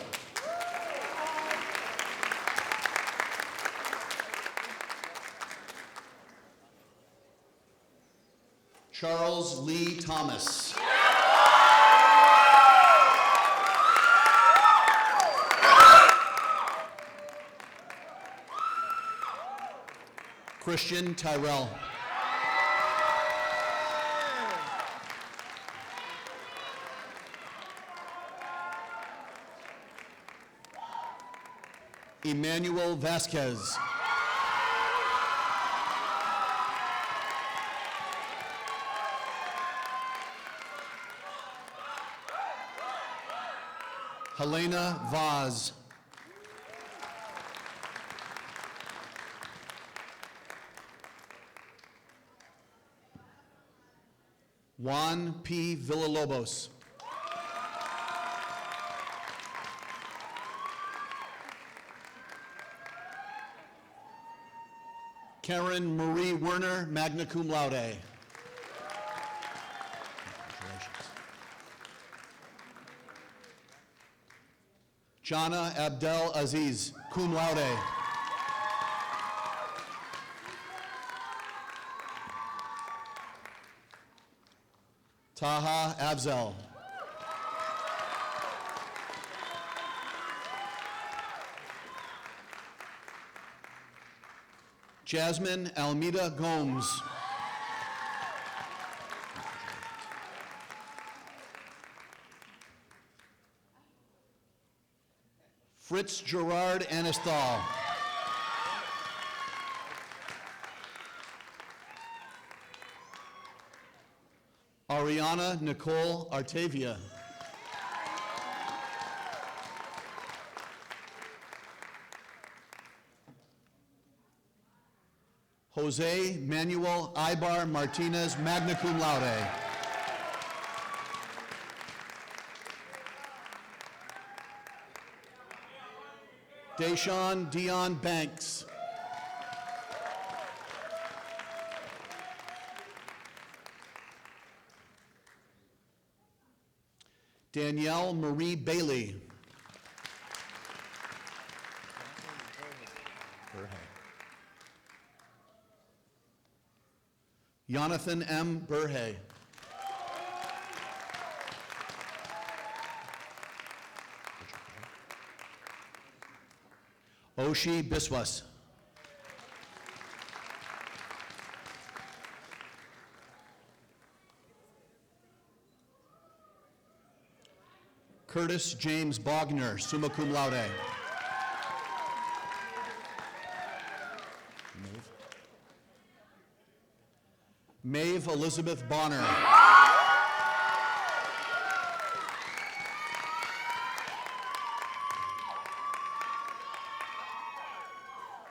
Charles Lee Thomas. Christian Tyrell. Emmanuel Vasquez. Helena Vaz. Juan P. Villalobos. Karen Marie Werner, magna cum laude. Congratulations. Jana Abdel Aziz, cum laude. Taha Abzel. Jasmine Almeida Gomes. Fritz Gerard Anistal. Ariana Nicole Artavia. Jose Manuel Ibar Martinez, magna cum laude. Deshaun Dion Banks. Danielle Marie Bailey. Jonathan M. Burhay. Oshi Biswas. Curtis James Bogner, summa cum laude. Maeve Elizabeth Bonner.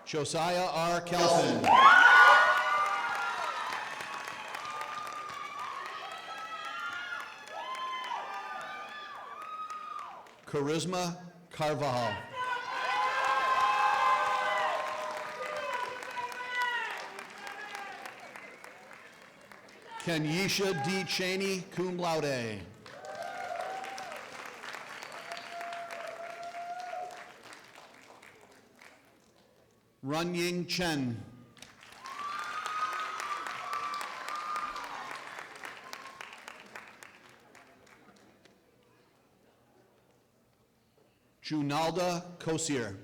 Josiah R. Kelfin. Charisma Carvajal. Kenyisha D. Cheney, cum laude. Runying Chen. Junalda Kosier.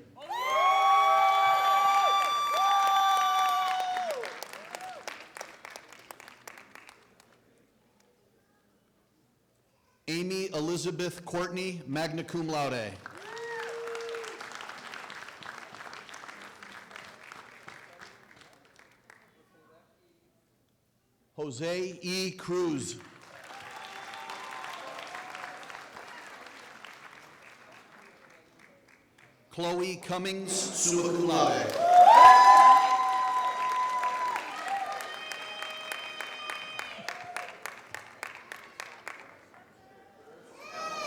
Amy Elizabeth Courtney, magna cum laude. Jose E. Cruz. Chloe Cummings, summa cum laude.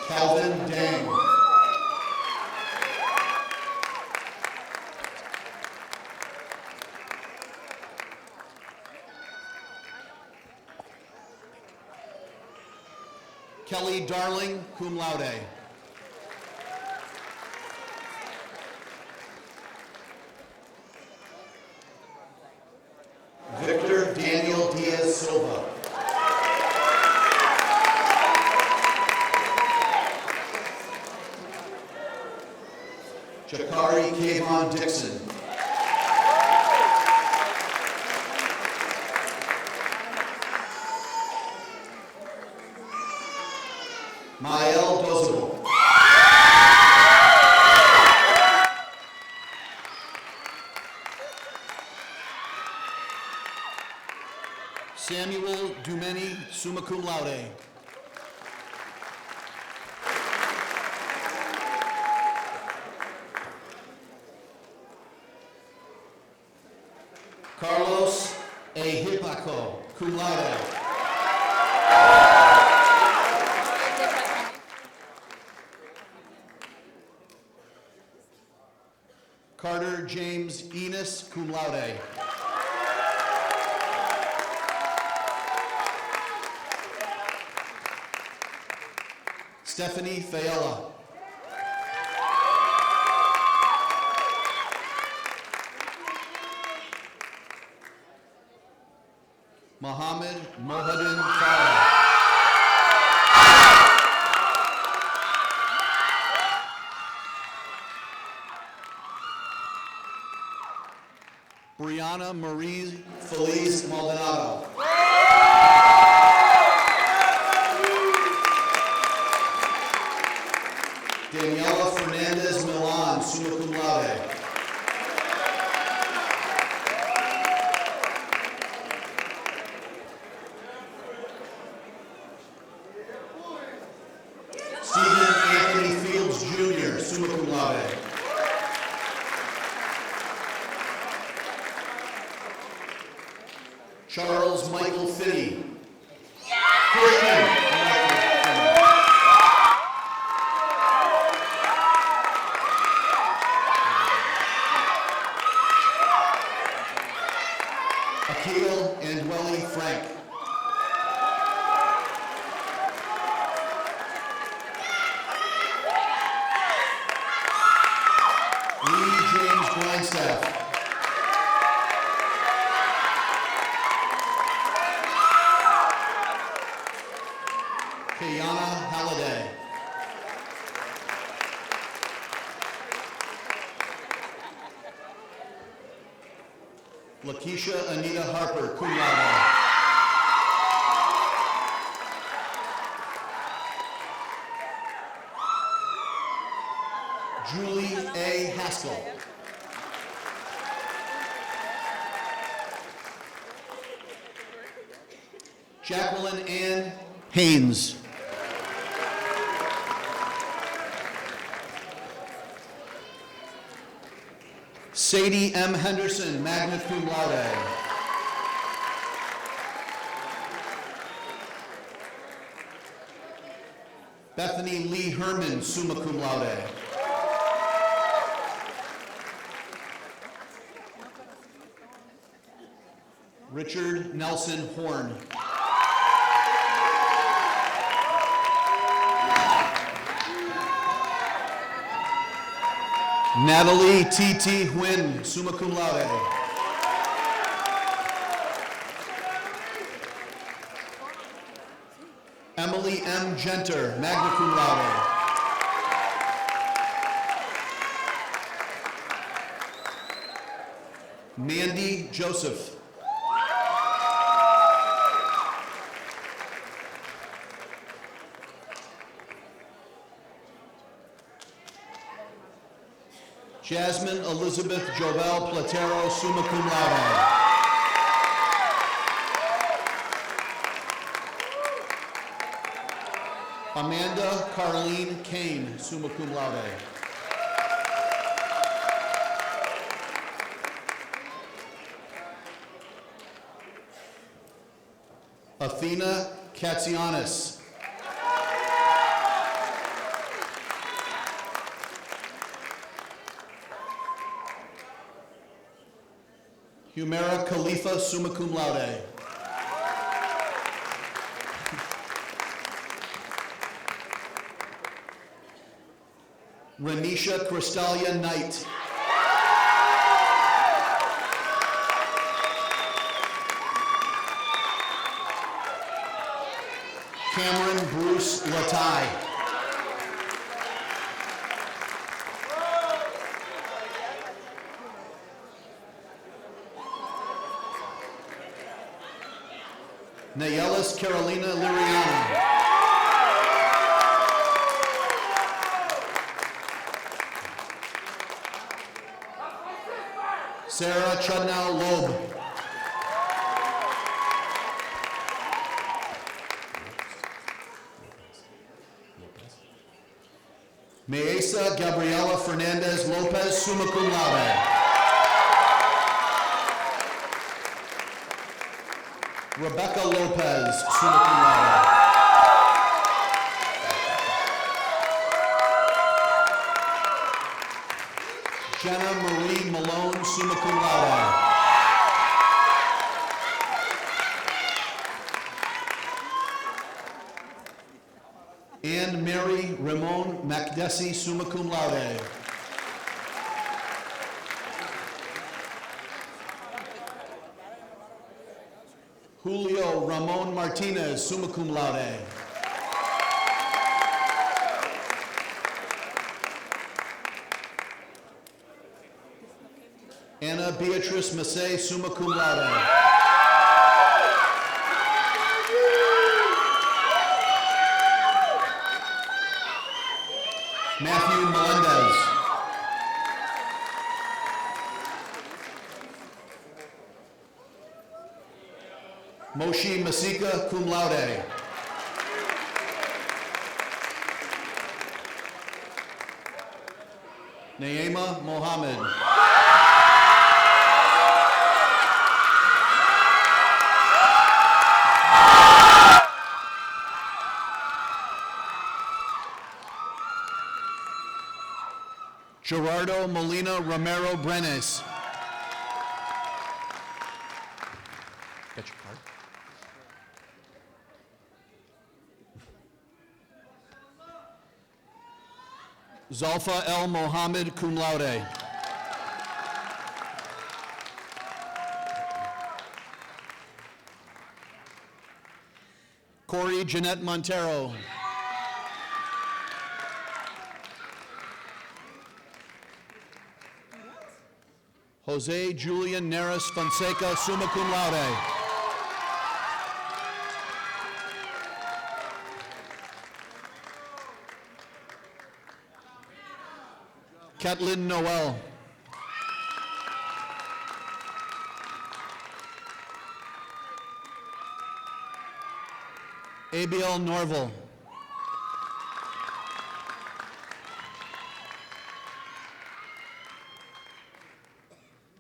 Calvin Dang. Kelly Darling, cum laude. Victor Daniel Diaz Silva. Jakari Kayvon Dixon. Mael Dozable. Samuel Dumeni, summa cum laude. Carlos A. Hipaco, cum laude. Carter James Enos, cum laude. Stephanie Fayella. Mohammed Mohadin Farah. Brianna Marie Feliz Maldonado. Daniela Fernandez Milan, summa cum laude. Stephen Anthony Fields Jr., summa cum laude. Charles Michael Finney. Christian. Akil and Welly Frank. Lee James Grindstaff. Kayana Halliday. Lakeisha Anita Harper, cum laude. Julie A. Haskell. Jacqueline Ann Haynes. Sadie M. Henderson, magna cum laude. Bethany Lee Herman, summa cum laude. Richard Nelson Horn. Natalie T.T. Huynh, summa cum laude. Emily M. Genter, magna cum laude. Mandy Joseph. Jasmine Elizabeth Jovel Platero, summa cum laude. Amanda Carlene Kane, summa cum laude. Athena Katsianis. Humera Khalifa, summa cum laude. Renisha Crystalia Knight. Cameron Bruce Latai. Nayelis Carolina Liriano. Sarah Chudnow Loeb. Maesa Gabriela Fernandez Lopez, summa cum laude. Rebecca Lopez, summa cum laude. Jenna Marie Malone, summa cum laude. Anne Mary Ramon Macdesi, summa cum laude. Julio Ramon Martinez, summa cum laude. Anna Beatrice Massey, summa cum laude. Matthew Melendez. Moshi Masika, cum laude. Naima Mohammed. Gerardo Molina Romero Brenes. Got your card? Zalfa El Mohammed, cum laude. Corey Jeanette Montero. Jose Julian Neris Fonseca, summa cum laude. Katlin Noel. Abiel Norval.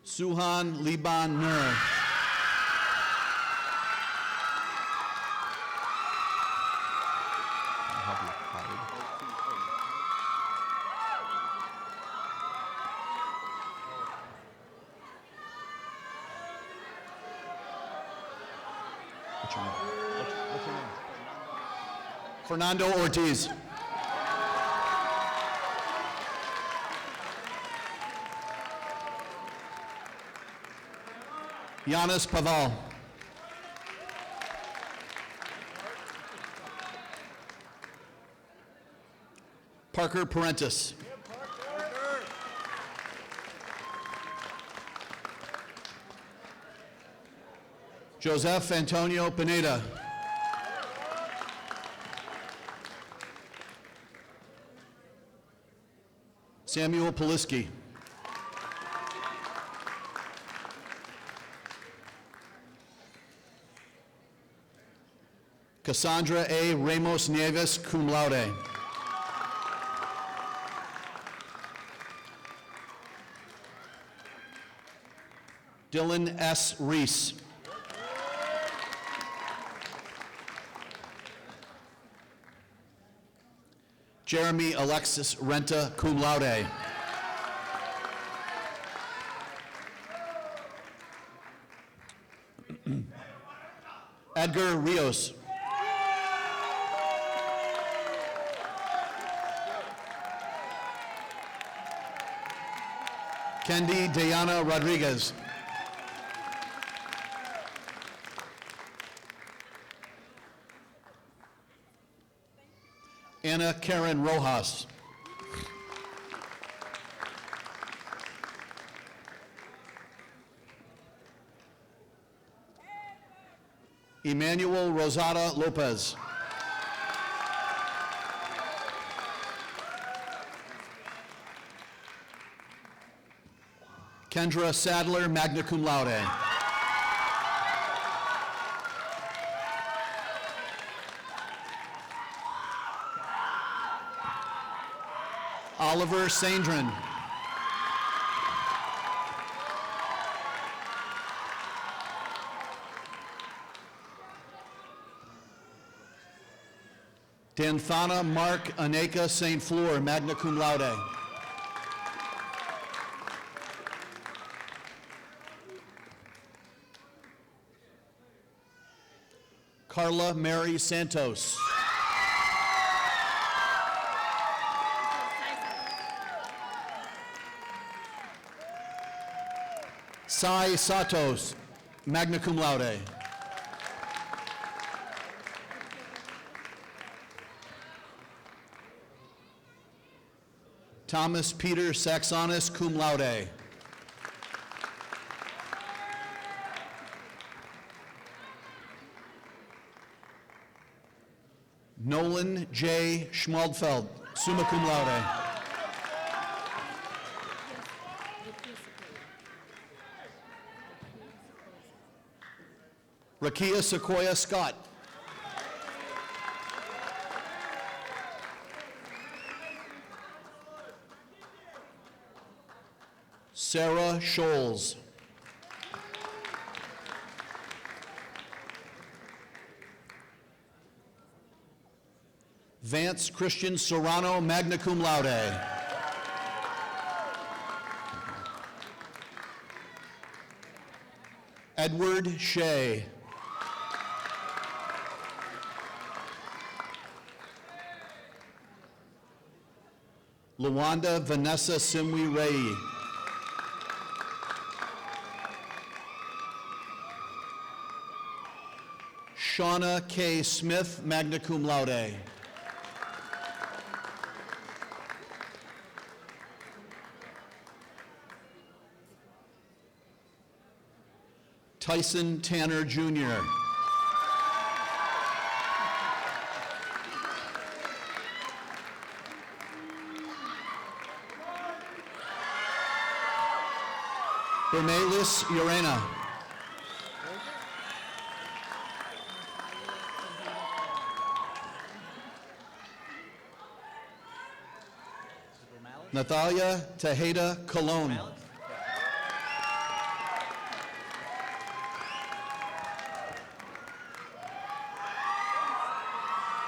Suhan Liban Nur. What's your name? What's your name? Fernando Ortiz. Giannis Paval. Parker Parentis. Joseph Antonio Pineda. Samuel Poliski. Cassandra A. Ramos Nieves, cum laude. Dylan S. Reese. Jeremy Alexis Renta, cum laude. Edgar Rios. Kendi Diana Rodriguez. Anna Karen Rojas. Emmanuel Rosada Lopez. Kendra Sadler, magna cum laude. Oliver Saindrin. Danthana Mark Aneka St. Fleur, magna cum laude. Carla Mary Santos. Sai Satos, magna cum laude. Thomas Peter Saxonis, cum laude. Nolan J. Schmaldfeld, summa cum laude. Rakia Sequoia Scott. Sarah Scholes. Vance Christian Serrano, magna cum laude. Edward Shea. Luanda Vanessa Simwi Rei. Shauna K. Smith, magna cum laude. Tyson Tanner Jr. Bernalis Urena. Natalia Tejeda Colon.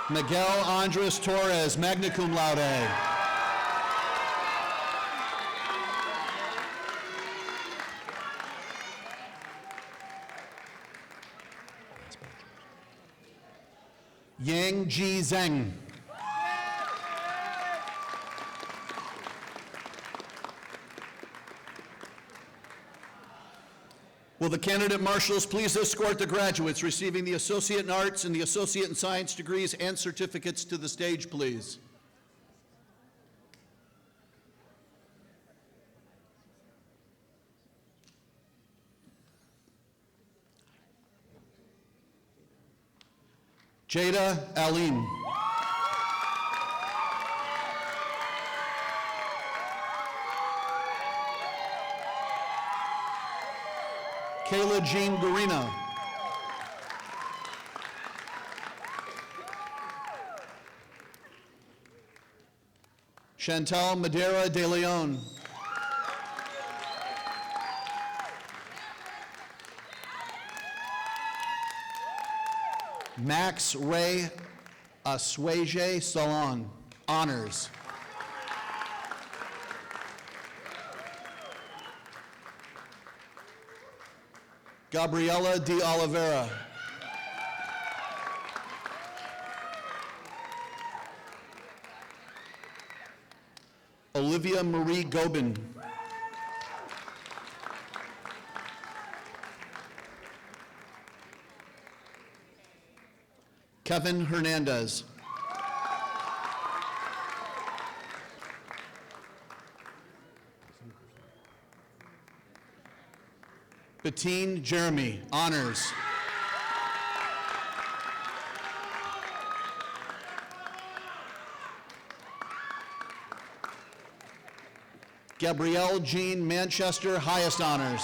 Miguel Andres Torres, magna cum laude. Yang Ji Zheng. Will the candidate marshals please escort the graduates receiving the Associate in Arts and the Associate in Science degrees and certificates to the stage, please? Jada Alim. Kayla Jean Garina. Chantal Madera de Leon. Max Ray Aswaje Salon. honors. Gabriela de Oliveira. Olivia Marie Gobin. Kevin Hernandez. Bettine Jeremy, honors. Gabrielle Jean Manchester, highest honors.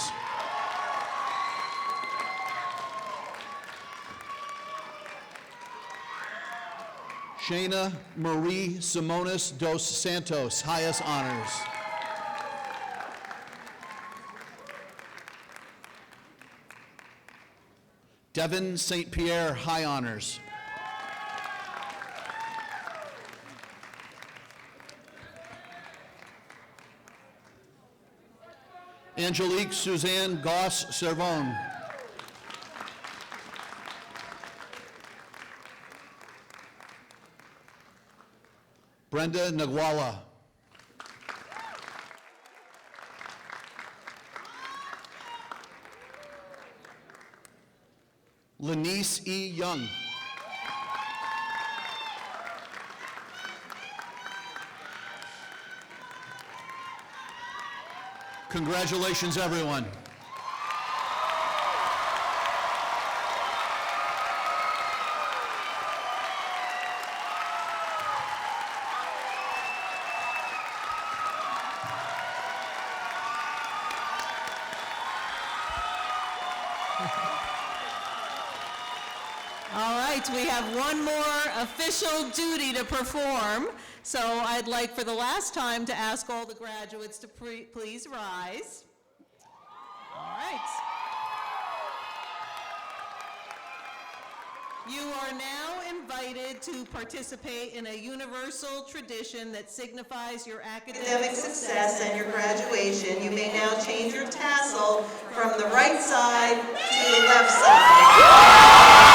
Shayna Marie Simonis dos Santos, highest honors. Devin St. Pierre, high honors. Angelique Suzanne Goss Servon. Brenda Nagwala. Lenice E. Young. Congratulations, everyone. All right, we have one more official duty to perform. So I'd like for the last time to ask all the graduates to please rise. All right. You are now invited to participate in a universal tradition that signifies your academic success and your graduation. You may now change your tassel from the right side to the left side.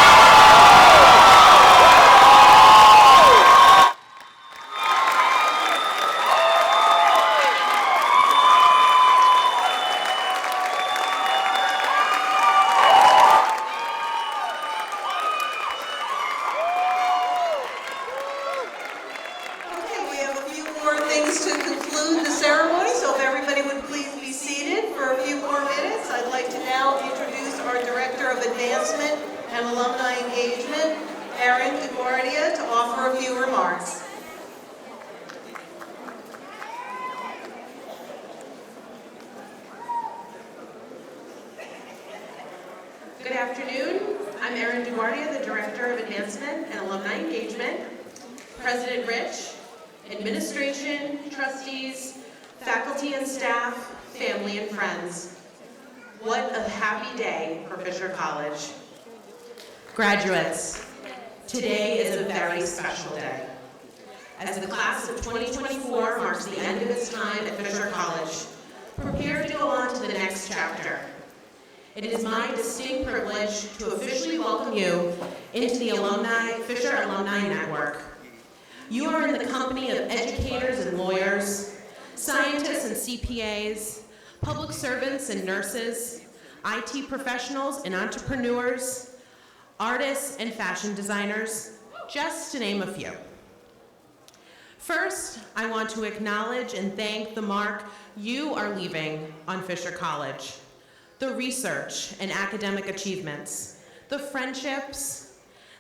Good afternoon. I'm Erin DeGuardia, the Director of Advancement and Alumni Engagement. President Rich, administration, trustees, faculty and staff, family and friends. What a happy day for Fisher College. Graduates, today is a very special day. As the class of 2024 marks the end of its time at Fisher College, prepare to go on to the next chapter. It is my distinct privilege to officially welcome you into the Fisher Alumni Network. You are in the company of educators and lawyers, scientists and CPAs, public servants and nurses, IT professionals and entrepreneurs, artists and fashion designers, just to name a few. First, I want to acknowledge and thank the mark you are leaving on Fisher College. The research and academic achievements, the friendships,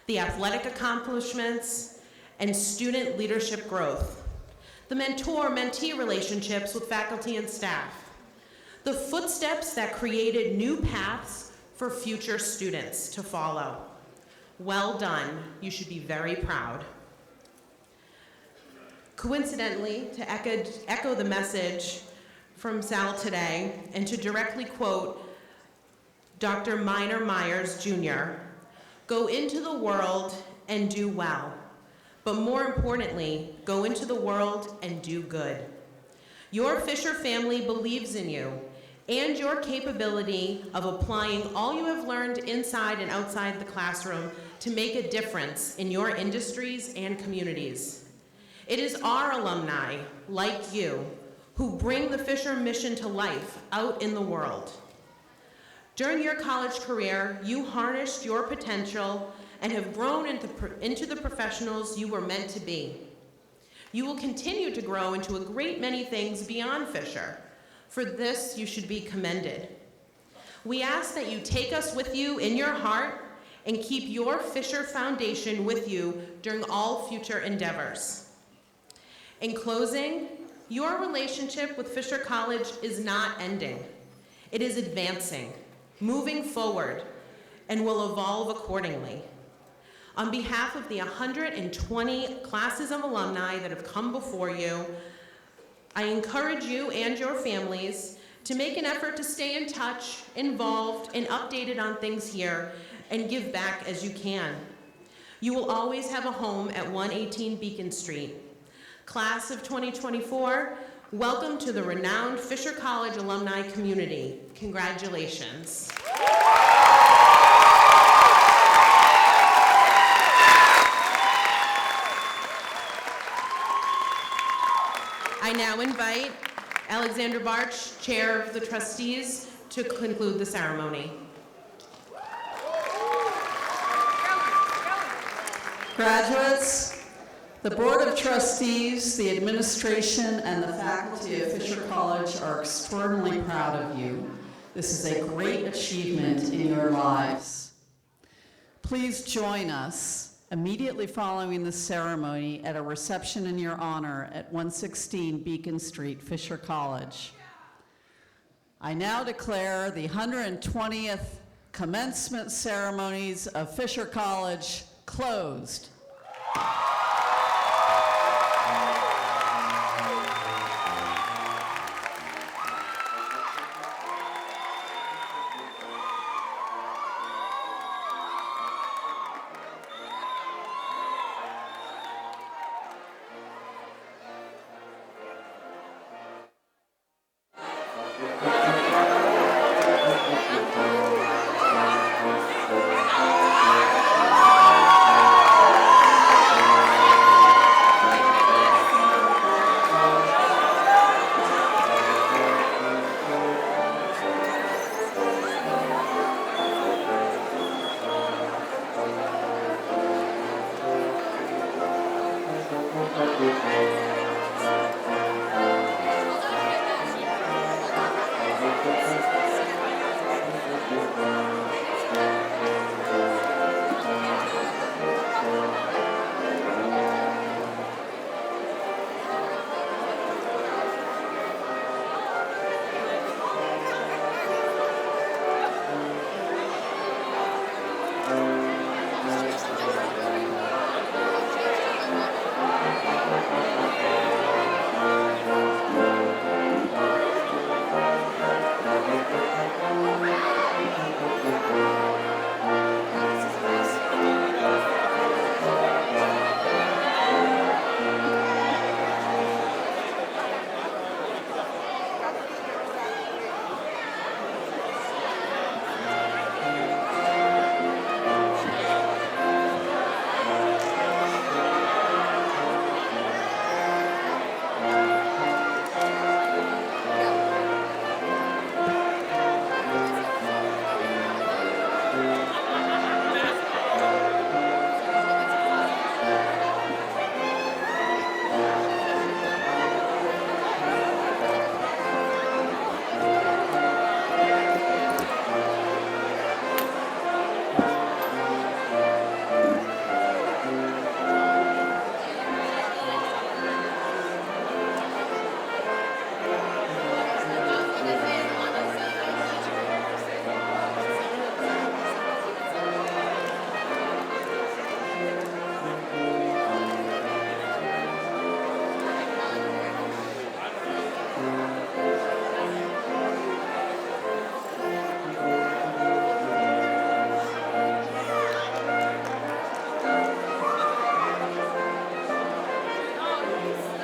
the athletic accomplishments, and student leadership growth, the mentor-mentee relationships with faculty and staff, the footsteps that created new paths for future students to follow. Well done. You should be very proud. Coincidentally, to echo the message from Sal today, and to directly quote Dr. Minor Myers, Jr., go into the world and do well. but more importantly, go into the world and do good. Your Fisher family believes in you and your capability of applying all you have learned inside and outside the classroom to make a difference in your industries and communities. It is our alumni, like you, who bring the Fisher mission to life out in the world. During your college career, you harnessed your potential and have grown into the professionals you were meant to be. You will continue to grow into a great many things beyond Fisher. For this, you should be commended. We ask that you take us with you in your heart and keep your Fisher Foundation with you during all future endeavors. In closing, your relationship with Fisher College is not ending. It is advancing, moving forward, and will evolve accordingly. On behalf of the 120 classes of alumni that have come before you, I encourage you and your families to make an effort to stay in touch, involved, and updated on things here, and give back as you can. You will always have a home at 118 Beacon Street. Class of 2024, welcome to the renowned Fisher College alumni community. Congratulations. I now invite Alexandra Barch, Chair of the Trustees, to conclude the ceremony. Graduates, the Board of Trustees, the administration, and the faculty of Fisher College are extraordinarily proud of you. This is a great achievement in your lives. Please join us immediately following the ceremony at a reception in your honor at 116 Beacon Street, Fisher College. I now declare the 120th commencement ceremonies of Fisher College closed.